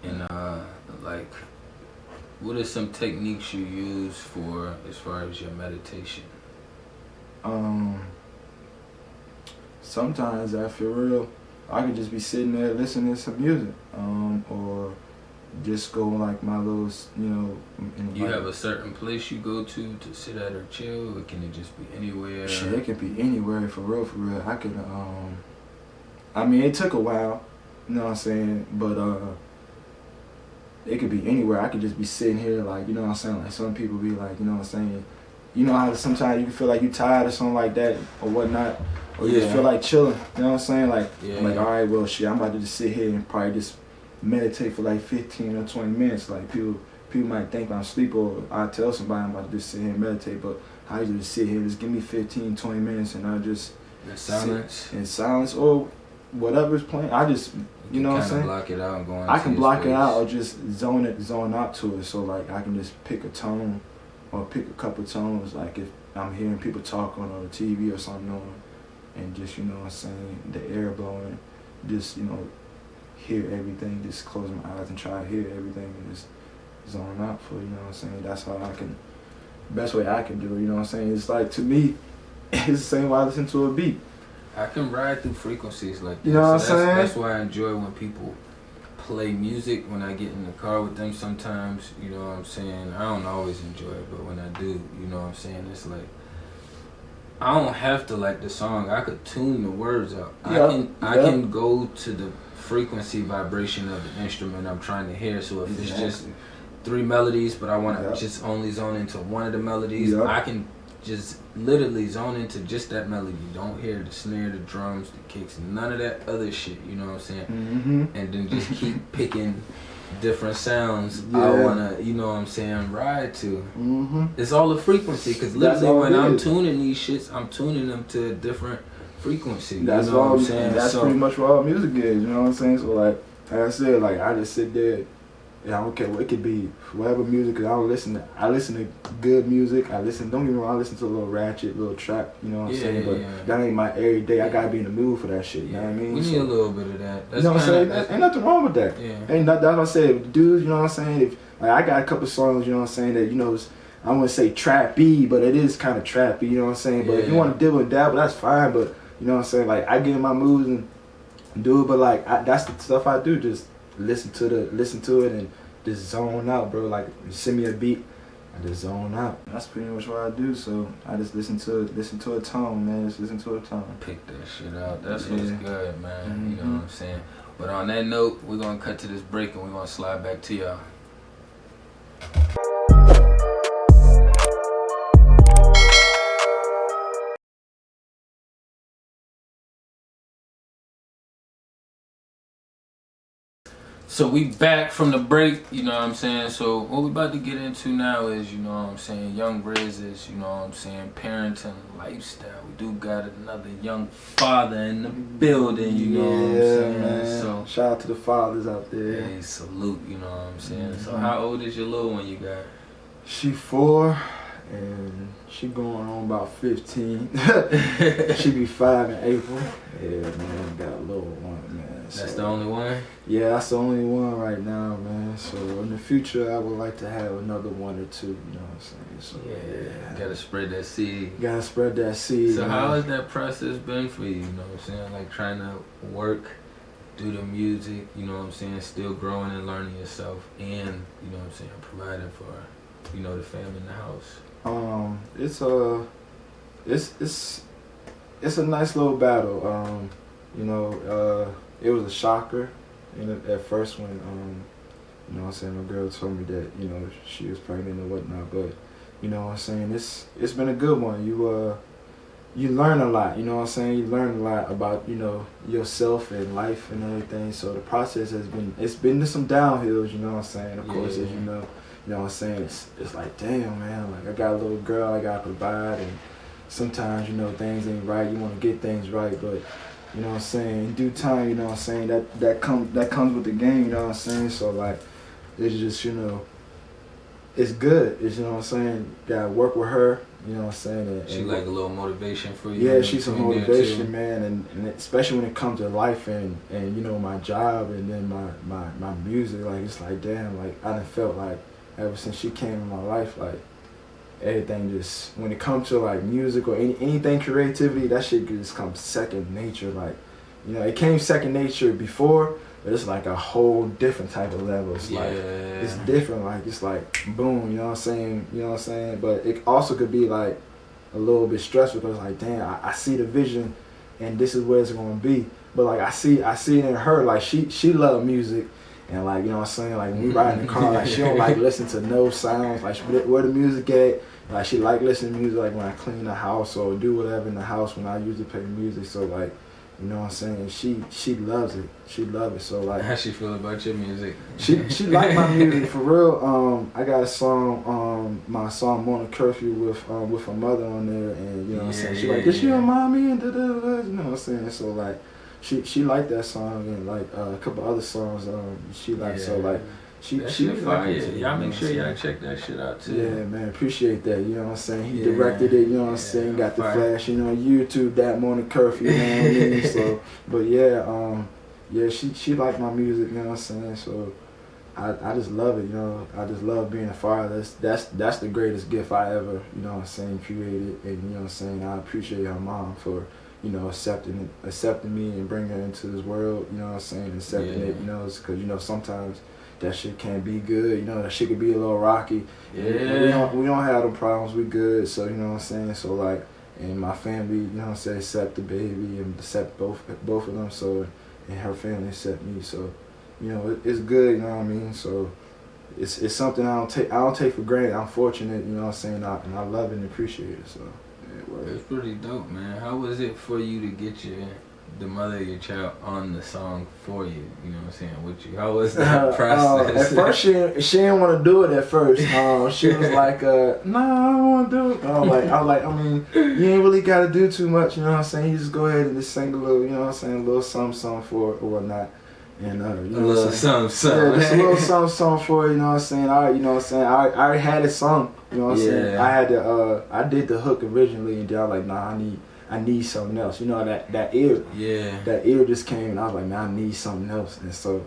And like, what are some techniques you use for as far as your meditation?
Sometimes I feel real, I could just be sitting there listening to some music, or just go like my little, you know.
You have a certain place you go to sit at or chill, or can it just be anywhere?
Shit, it could be anywhere, for real. I could, I mean, it took a while, you know what I'm saying, but it could be anywhere. I could just be sitting here, like, you know what I'm saying, like some people be like, you know what I'm saying, you know how sometimes you can feel like you tired or something like that or whatnot, or you just feel like chilling, you know what I'm saying, like, I'm like, all right, well, shit, I'm about to just sit here and probably just meditate for like 15 or 20 minutes. Like, people might think I'm asleep, or I tell somebody I'm about to just sit here and meditate, but I usually just sit here, just give me 15, 20 minutes, and I just in silence, or whatever's playing. I just, you know what I'm saying,
block it out and go into
I can block it out, or just zone out to it. So like, I can just pick a tone, or pick a couple tones, like if I'm hearing people talking on the TV or something on, and just, you know what I'm saying, the air blowing, just, you know, hear everything, just close my eyes and try to hear everything, and just zone out for, you know what I'm saying. That's how I can, best way I can do it, you know what I'm saying. It's like, to me, it's the same way I listen to a beat.
I can ride through frequencies like that.
You know what I'm saying?
That's why I enjoy when people play music, when I get in the car with them sometimes, you know what I'm saying. I don't always enjoy it, but when I do, you know what I'm saying, it's like, I don't have to like the song. I could tune the words out.
Yeah,
I can go to the frequency vibration of the instrument I'm trying to hear. So if it's just 3 melodies, but I want to just only zone into one of the melodies, I can just literally zone into just that melody. Don't hear the snare, the drums, the kicks, none of that other shit. You know what I'm saying? And then just keep picking different sounds I wanna, you know what I'm saying, ride to. It's all a frequency, because literally when I'm tuning these shits, I'm tuning them to a different frequency.
That's
you know
all
what I'm saying?
That's pretty much what all music is, you know what I'm saying? So like I said, like I just sit there and I don't care what it could be, whatever music, cause I listen to good music. Don't get me wrong, I listen to a little ratchet, little trap, you know what I'm saying? But that ain't my everyday. I gotta be in the mood for that shit, you know what I mean?
We need a little bit of that. That's
you know what I'm saying? Ain't nothing wrong with that. Ain't nothing, that's what I said. Dudes, you know what I'm saying? If like I got a couple songs, you know what I'm saying, that, you know, I wouldn't say trappy, but it is kind of trappy, you know what I'm saying? But if you want to dibble and dabble, that's fine, but you know what I'm saying? Like I get in my moods and do it, but like that's the stuff I do, just listen to it and just zone out, bro. Like you send me a beat, I just zone out. That's pretty much what I do. So I just listen to a tone, man. Just listen to a tone.
Pick that shit out. That's what's good, man. You know what I'm saying? But on that note, we're gonna cut to this break and we're gonna slide back to y'all. So we back from the break, you know what I'm saying? So what we about to get into now is, you know what I'm saying, Young Rhiz is, you know what I'm saying, parenting lifestyle. We do got another young father in the building, you know what I'm saying?
Man.
So
shout out to the fathers out there.
Hey, salute, you know what I'm saying? So how old is your little one you got?
She 4 and she going on about 15. She be 5 in April. Yeah, man, got a little one, man.
That's the only one?
Yeah, that's the only one right now, man. So in the future, I would like to have another 1 or 2, you know what I'm saying? So
yeah. Gotta spread that seed.
Gotta spread that seed.
So
man.
how has that process been for you, you know what I'm saying? Like trying to work, do the music, you know what I'm saying? Still growing and learning yourself and, you know what I'm saying, providing for, you know, the family in the house. It's a nice little battle. You know, it was a shocker at first when, you know what I'm saying, my girl told me that, you know, she was pregnant and whatnot, but, you know what I'm saying, it's been a good one. You learn a lot, you know what I'm saying, you learn a lot about, you know, yourself and life and everything, so the process it's been some downhills, you know what I'm saying, of course, as you know what I'm saying, it's like, damn, man, like I got a little girl I gotta provide, and sometimes, you know, things ain't right, you wanna get things right, but you know what I'm saying, in due time, you know what I'm saying, that comes with the game, you know what I'm saying, so like, it's just, you know, it's good, it's, you know what I'm saying, gotta work with her, you know what I'm saying. And she like a little motivation for you?
Yeah, she's a motivation, man, and especially when it comes to life and you know, my job and then my music, like, it's like, damn, like, I done felt like, ever since she came in my life, like, everything just, when it comes to like music or anything creativity, that shit just comes second nature. Like, you know, it came second nature before, but it's like a whole different type of level. It's like, it's different. Like, it's like boom, you know what I'm saying? You know what I'm saying? But it also could be like a little bit stressful because like, damn, I see the vision and this is where it's gonna be. But like I see it in her, like she love music. And like, you know what I'm saying, like when we ride in the car, like she don't like listen to no sounds, like where the music at, like she like listening to music like when I clean the house or do whatever in the house when I usually play music, so like, you know what I'm saying, she loves it, she loves it, so like.
How she feel about your music?
She like my music, for real. I got a song, my song Morning Curfew with her mother on there, and you know what I'm saying, she like, did she remind me, and da-da-da-da, you know what I'm saying, so like, She liked that song and like a couple other songs she liked, so like she
fire. Y'all make sure y'all check that shit out too.
Yeah, man, appreciate that, you know what I'm saying. He directed it, you know what I'm saying, got the flash, you know, YouTube, that Morning Curfew, you know what I mean. So but yeah, she liked my music, you know what I'm saying, so I just love it, you know. I just love being a father. That's the greatest gift I ever, you know what I'm saying, created. And you know what I'm saying, I appreciate her mom for, you know, accepting me and bringing her into this world, you know what I'm saying, accepting it, you know, because, you know, sometimes that shit can't be good, you know, that shit could be a little rocky. Yeah. We don't have them problems, we good, so, you know what I'm saying, so, like, and my family, you know what I'm saying, accept the baby and accept both of them. So, and her family accept me. So, you know, it's good. You know what I mean. So, it's something I don't take for granted. I'm fortunate. You know what I'm saying. And I love it and appreciate it. So, yeah,
it's pretty dope, man. How was it for you to get the mother of your child on the song for you? You know what I'm saying, with you? How was that process?
At first, she didn't want to do it at first. She was like, nah, I don't want to do it. I was like, I mean, you ain't really got to do too much, you know what I'm saying? You just go ahead and just sing a little, you know what I'm saying, a little something for it or whatnot. And, you know,
a little something.
Yeah, just a little something for it, you know what I'm saying? You know what I'm saying? I already had it sung, you know what I'm saying? I did the hook originally, and then I was like, nah, I need something else. You know, that ear. Yeah. That ear just came, and I was like, man, I need something else. And so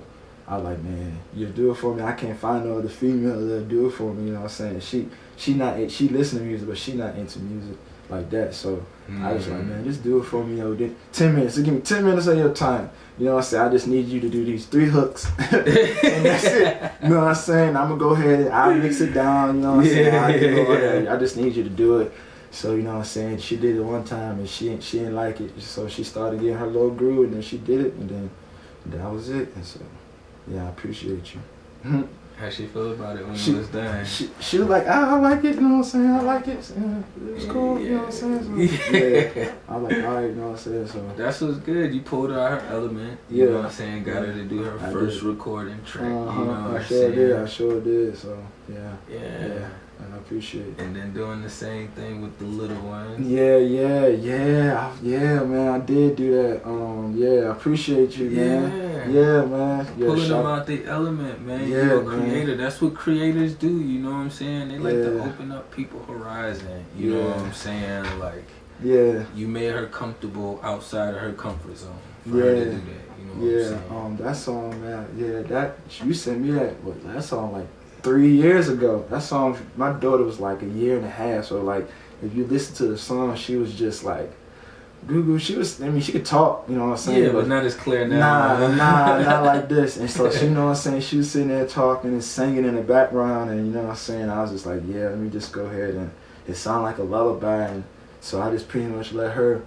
I was like, man, you do it for me. I can't find no other female that'll do it for me. You know what I'm saying? She listens to music, but she not into music like that. So I was like, man, just do it for me. You know, 10 minutes. So give me 10 minutes of your time. You know what I'm saying? I just need you to do these 3 hooks, and that's it. You know what I'm saying? I'm gonna go ahead and I'll mix it down. You know what I'm saying? I just need you to do it. So, you know what I'm saying, she did it one time and she didn't like it. So she started getting her little groove, and then she did it, and then that was it. And so, yeah, I appreciate you.
How'd she feel about it when it was done?
She was like, I like it, you know what I'm saying, I like it. So, it was cool, you know what I'm saying. So, yeah, I was like, all right, you know what I'm saying. So
that's what's good. You pulled her out her element. You know what I'm saying. Got her to do her first recording track. You know what
I sure did. So yeah. I appreciate it.
And then doing the same thing with the little ones.
Yeah, man, I did do that. Yeah, I appreciate you, man. Yeah, man. Yeah,
pulling them out the element, man.
Yeah,
you're a creator. That's what creators do, you know what I'm saying? They like to open up people's horizon. You know what I'm saying? Like, you made her comfortable outside of her comfort zone for her to do that. You know what I'm saying?
That song, man. That you sent me that song like 3 years ago. That song, my daughter was like 1.5 years. So like, if you listen to the song, she was just like, Goo. She could talk, you know what I'm saying?
Yeah, but not as clear now.
Nah, not like this. And so, you know what I'm saying? She was sitting there talking and singing in the background, and you know what I'm saying? I was just like, yeah, let me just go ahead, and it sounded like a lullaby. And so I just pretty much let her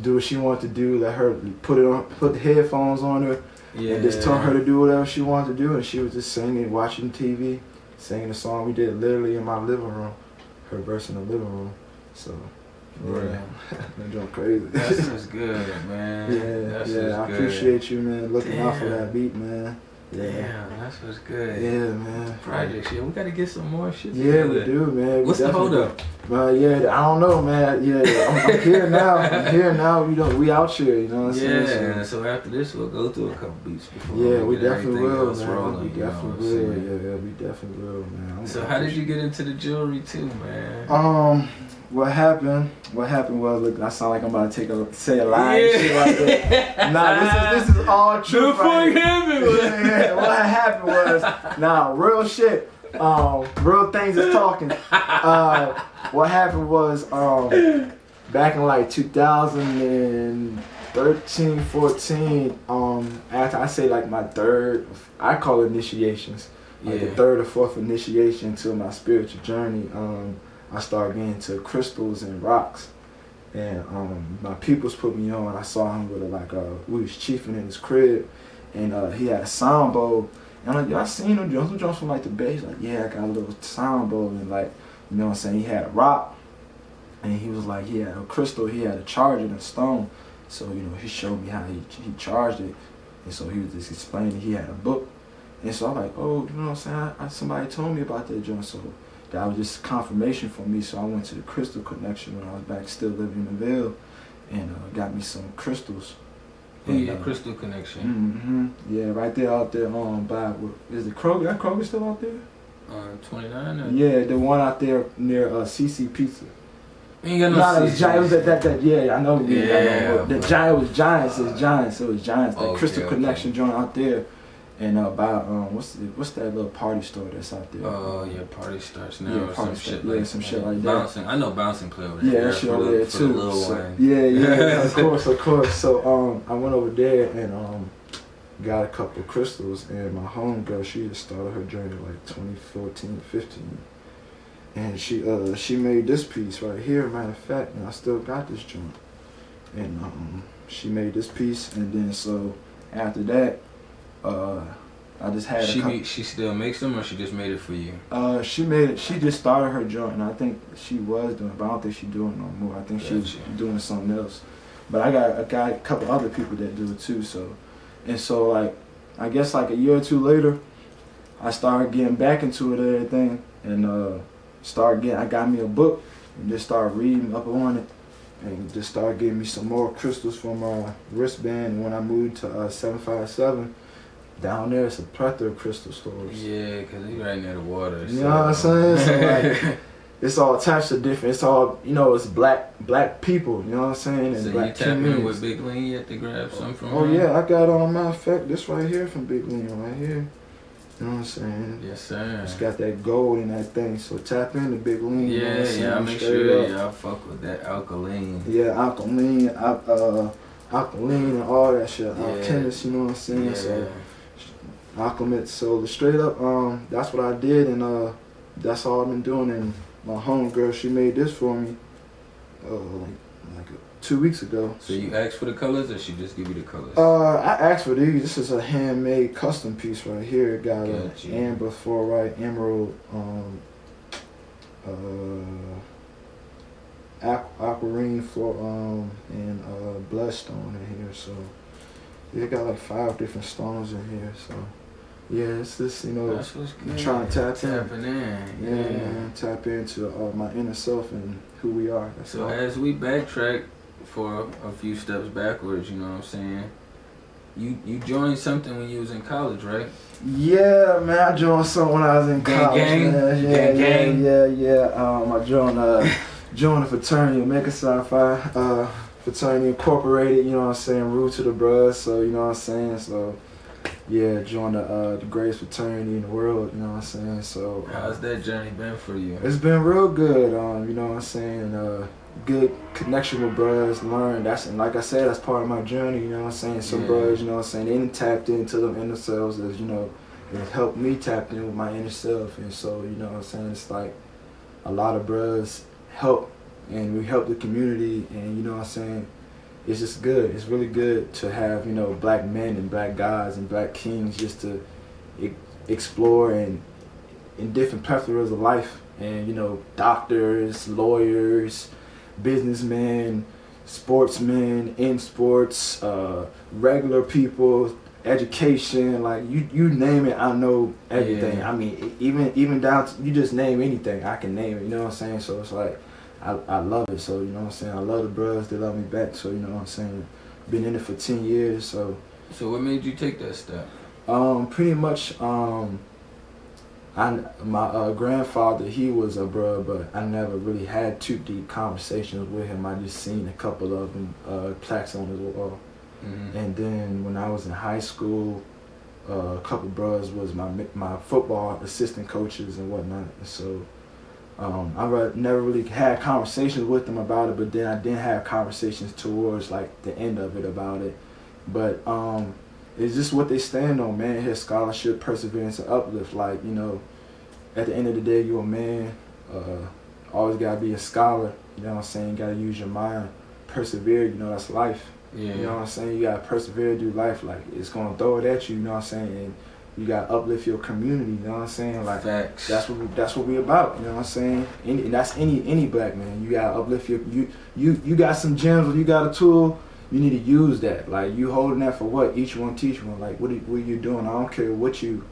do what she wanted to do. Let her put the headphones on her. And just told her to do whatever she wanted to do, and she was just singing, watching TV, singing the song. We did it literally in my living room, her verse in the living room. So, I'm doing crazy.
That's just good, man.
I appreciate you, man, looking out for that beat, man.
Damn, that's what's good.
Yeah, man.
Project shit. We gotta get some more shit.
Yeah, we do, man.
What's the hold up?
I don't know, man. Yeah, I'm here now. We out here, you know what I'm saying?
Yeah, so after this, we'll go through a couple beats before.
Yeah, we definitely will, man.
Rolling,
we definitely will. Yeah, we definitely will, man.
So how did you get into the jewelry too, man?
What happened was, look, I sound like I'm about to say a lie and shit like that. Nah, this is all true. What happened was, real shit. Real things is talking. What happened was, back in like 2013, 14, after I say like my third, I call it initiations, like the third or fourth initiation to my spiritual journey. I started getting into crystals and rocks, and my peoples put me on. I saw him with we was chiefing in his crib, and he had a sound bowl. And I'm like, y'all seen him? Some drums from like the bass. Like, yeah, I got a little sound bowl, and like, you know what I'm saying? He had a rock, and he was like, he had a crystal. He had a charger and a stone. So you know, he showed me how he charged it, and so he was just explaining. He had a book, and so I'm like, oh, you know what I'm saying? Somebody told me about that joint, so that was just confirmation for me. So I went to the Crystal Connection when I was back still living in the Ville, and got me some crystals.
Crystal Connection.
Yeah, right there out there is the Kroger? That Kroger still out there?
29?
Yeah, the one out there near CC Pizza.
You ain't got no
it was at that, I know. The Giant was Giants. It was Giants. That Crystal Connection joint out there. And what's that little party store that's out there?
Oh yeah, Party Starts Now.
Yeah, some shit like that.
Bouncing. I know Bouncing play over there.
Yeah, that shit over there too.
So,
yeah, of course. So I went over there and got a couple of crystals, and my homegirl, she had started her journey like 2014, 15. And she made this piece right here, matter of fact, and I still got this joint. And she made this piece, and then so after that, I just had
She still makes them, or she just made it for you?
She made it. She just started her joint, and I think she was doing it, but I don't think she's doing it no more. I think she's doing something else. But I got a couple other people that do it too. So like, I guess like a year or two later, I started getting back into it and everything, and I got me a book and just started reading up on it, and just started getting me some more crystals for my wristband. And when I moved to 757. Down there, it's a plethora of crystal stores.
Yeah, because he's right near the water.
You know what I'm saying? So like, it's all attached to different, it's all, it's black people, you know what I'm saying? And
so
black
you tap in with Big Lean, you have to grab something from
Oh
him?
yeah, I got, matter of fact, this right here from Big Lean, right here. You know what I'm saying?
Yes, sir.
It's got that gold in that thing, so tap into Big Lean.
Yeah,
you know what I'm saying?
I make sure y'all fuck with that alkaline.
Yeah, alkaline and all that shit. Alchemist, you know what I'm saying?
Yeah.
So, Alchemist, so straight up, that's what I did, and that's all I've been doing. And my homegirl, she made this for me, like 2 weeks ago.
So you asked for the colors, or she just give you the colors?
I asked for these. This is a handmade custom piece right here. It got amber, fluorite, emerald, aquamarine, and bloodstone in here. So it got like 5 different stones in here. So. Yeah, it's just,
that's what's good.
Trying to
tapping in.
Yeah, man, tap into my inner self and who we are. That's
so
all.
As we backtrack for a few steps backwards, you know what I'm saying? You joined something when you was in college, right?
Yeah, man, I joined something when I was in college.
Gang.
Yeah. I joined a fraternity, Omega Psi Phi, fraternity incorporated. You know what I'm saying? Root to the bruh. So you know what I'm saying? So. Yeah, joined the greatest fraternity in the world, you know what I'm saying? So
how's that journey been for you?
It's been real good, you know what I'm saying? Good connection with brothers, learn. And like I said, that's part of my journey, you know what I'm saying? Some brothers, you know what I'm saying, they didn't tap into them inner selves as, it helped me tap in with my inner self. And so, you know what I'm saying, it's like a lot of brothers help, and we help the community, and you know what I'm saying? It's just good. It's really good to have, black men and black guys and black kings just to explore and in different plethoras of life. And, doctors, lawyers, businessmen, sportsmen, in sports, regular people, education, like you name it, I know everything. Yeah. I mean, even down to, you just name anything, I can name it, you know what I'm saying? So it's like, I love it, so you know what I'm saying. I love the brothers, they love me back, so you know what I'm saying. Been in it for 10 years, so.
So what made you take that step?
Pretty much, my grandfather, he was a bruh, but I never really had too deep conversations with him. I just seen a couple of them plaques on his wall. Mm-hmm. And then when I was in high school, a couple brothers was my football assistant coaches and whatnot, and so. I never really had conversations with them about it, but then I didn't have conversations towards like the end of it about it. But it's just what they stand on, man. His scholarship, perseverance, and uplift. Like, at the end of the day, you're a man. Always gotta be a scholar. You know what I'm saying? You gotta use your mind. Persevere. That's life. Yeah. You know what I'm saying? You gotta persevere through life. Like, it's gonna throw it at you. You know what I'm saying? And you gotta uplift your community, you know what I'm saying? Like,
facts.
That's what we about, you know what I'm saying? And that's any black man. You gotta uplift you got some gems, or you got a tool, you need to use that. Like, you holding that for what? Each one teach one. Like, what are you doing? I don't care what you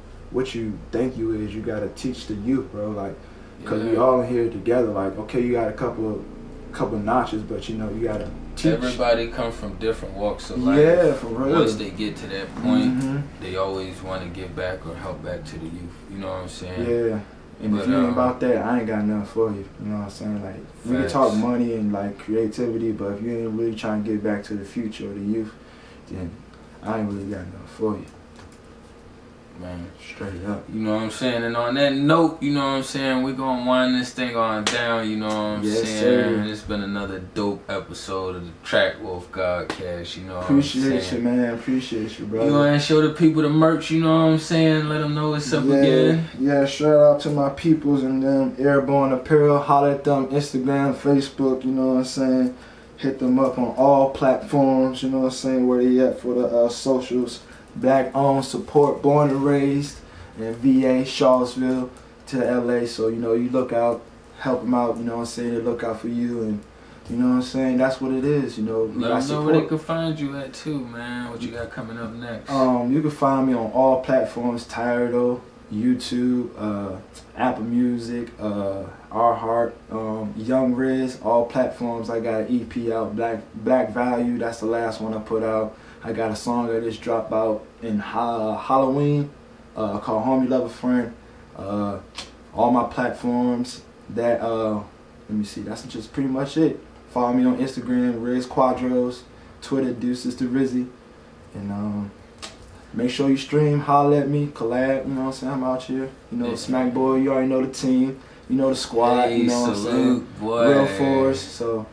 think you is, you gotta teach the youth, bro. Like, cause we all in here together. Like, okay, you got a couple notches, but you gotta teach.
Everybody come from different walks of life.
Yeah, for real.
Once they get to that point, they always want to give back or help back to the youth. You know what I'm saying?
Yeah. And if you ain't about that, I ain't got nothing for you. You know what I'm saying? Like, we can talk money and like creativity, but if you ain't really trying to get back to the future or the youth, then I ain't really got nothing for you.
man.
Straight up.
You know what I'm saying? And on that note, you know what I'm saying, we're gonna wind this thing on down, you know what I'm
Yes,
saying?
sir.
It's been another dope episode of the TrakWolf Godcast, you know what
Appreciate
I'm saying?
you, man. Appreciate you, brother.
You wanna show the people the merch, you know what I'm saying? Let them know what's up again.
Yeah, shout out to my peoples and them, Airborne Apparel. Holler at them, Instagram, Facebook, you know what I'm saying? Hit them up on all platforms, you know what I'm saying, where they at for the socials. Black owned, support, born and raised in VA, Charlottesville to LA. So, you know, you look out, help them out, you know what I'm saying, they look out for you, and you know what I'm saying, that's what it is, you know.
Let them know where they can find you at too, man. What you got coming up next?
You can find me on all platforms, Tyredo, YouTube, Apple Music, Heart, Young Rhiz, all platforms. I got an EP out, Black Value, that's the last one I put out. I got a song that just dropped out in Halloween called Homie Love a Friend. All my platforms that, let me see, that's just pretty much it. Follow me on Instagram, Riz Quadros, Twitter, Deuces to Rizzy. And make sure you stream, holler at me, collab, you know what I'm saying, I'm out here. You know, Smack Boy, you already know the team, you know the squad,
Hey,
you know what I'm saying?
Boy.
Real force, so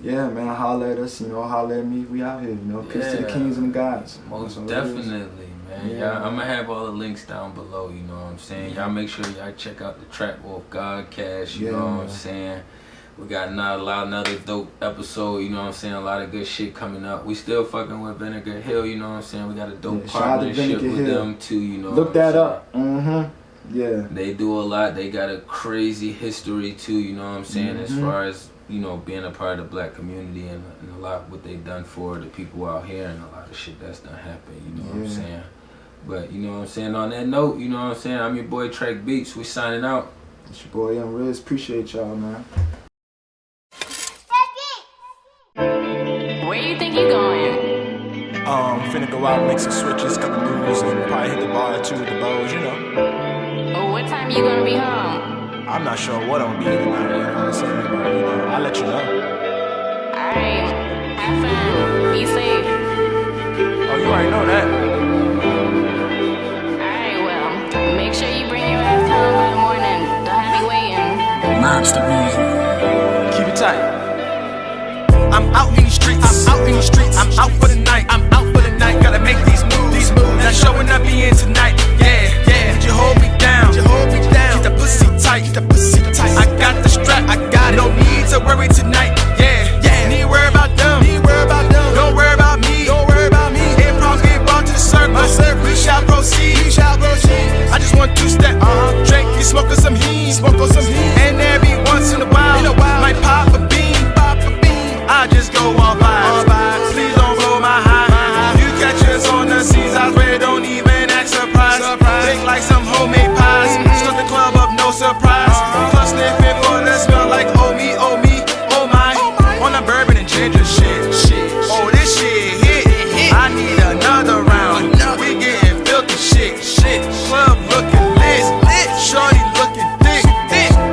yeah, man, holler at us, you know, holler at me, we out here, you know, peace to the kings and the gods.
Most
So
definitely, man.
Yeah.
I'm gonna have all the links down below, you know what I'm saying? Y'all make sure y'all check out the TrakWolf Godcast, you know what I'm saying? We got another dope episode, you know what I'm saying? A lot of good shit coming up. We still fucking with Vinegar Hill, you know what I'm saying? We got a dope
shout out to
partnership
Vinegar
with
Hill.
them too, you know.
Look that up. Yeah.
They do a lot. They got a crazy history too, you know what I'm saying, as far as, you know, being a part of the black community and a lot what they done for the people out here and a lot of shit that's done happen, you know what I'm saying? But you know what I'm saying, on that note, you know what I'm saying, I'm your boy TrakBeatz. We signing out.
It's your boy Young Rhiz. Appreciate y'all, man.
Where you think you going?
Finna go out, make some switches, couple moves, and probably hit the bar or two with the bows, you know.
Or what time you gonna be home?
I'm not sure what I'm gonna be tonight, you know what I'm saying, but you know, I'll let you know.
Alright, have fun. Be safe.
Oh, you already know that.
Alright, well, make sure you bring your ass home by the morning. Don't have me waiting.
Monster music. Keep it tight. I'm out in the streets, I'm out for the night, gotta make these moves, not showing up in tonight, yeah, did you hold me down, keep that pussy tight, I got the strap, I got it, no need to worry tonight, yeah, need worry about them, don't worry about me, improvs get brought to the circle, we shall proceed, I just want to step, drink, you smoke on some heat, and every once in a while, might pop a bean, I just go on vibes. Please don't blow my high. You catch us on the seas, I swear don't even act surprised. Think like some homemade pies. Start the club up, no surprise. Plus sniffing for the smell like oh me, oh my. On the bourbon and ginger shit. Oh, this shit hit. I need another round. We getting filthy shit. Club looking lit. Shorty looking thick.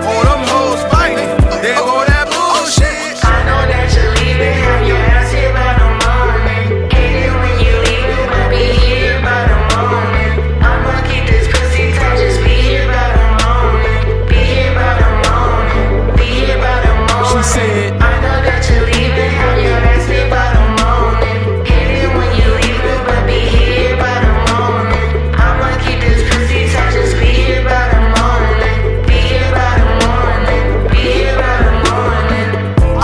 All them hoes fighting. They all that bullshit.
I know that you're leaving, have your ass here by the morning. Hate it when you leave, but be here by the morning. I'ma keep this pussy tight, just be here by the morning. Be here by the morning, be here by the morning.
She said,
I know that you're leaving, have your ass here by the morning. Hate it when you leave, but be here by the morning. I'ma keep this pussy tight, just be here by the morning. Be here by the morning, be here by the morning.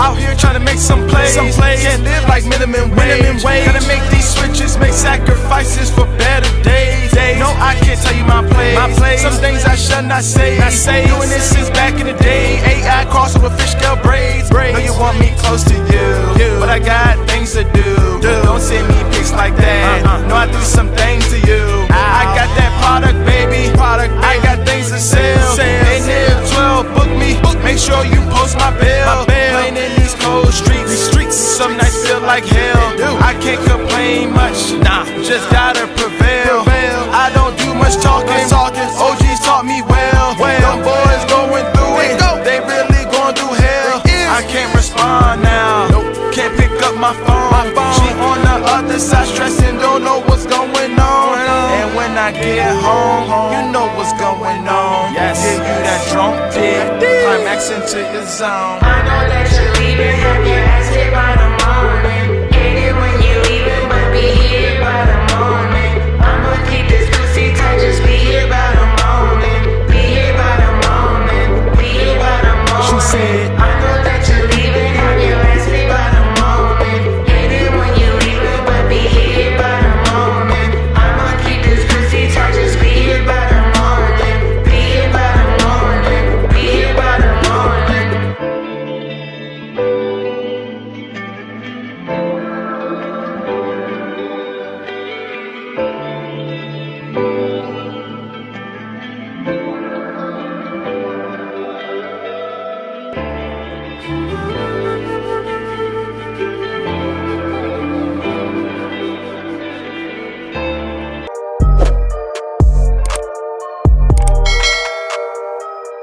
out here trying to make some plays. Can't live like minimum wage. Gotta make these switches, make sacrifices for better days. No, I can't tell you my plays. Some things I should not say. Doing this since back in the day. AI crossover fish scale braids. Know you want me close to you, but I got things to do. Don't send me pics like that. No, I do some things to you. I got that product, baby. I got things to sell. And if 12 book me, make sure you post my bill. Playing in these cold streets. Some nights feel like hell. I can't complain much. Nah, just gotta prevail. I don't do much talking. OGs taught me well. Them boys going through it. They really going through hell. I can't respond now. Can't pick up my phone. She on the other side stressing, don't know what's going on. And when I get home, you know what's going on. Give you that drunk dick, climax into your zone.
I know that you're leaving, have your ass hit by the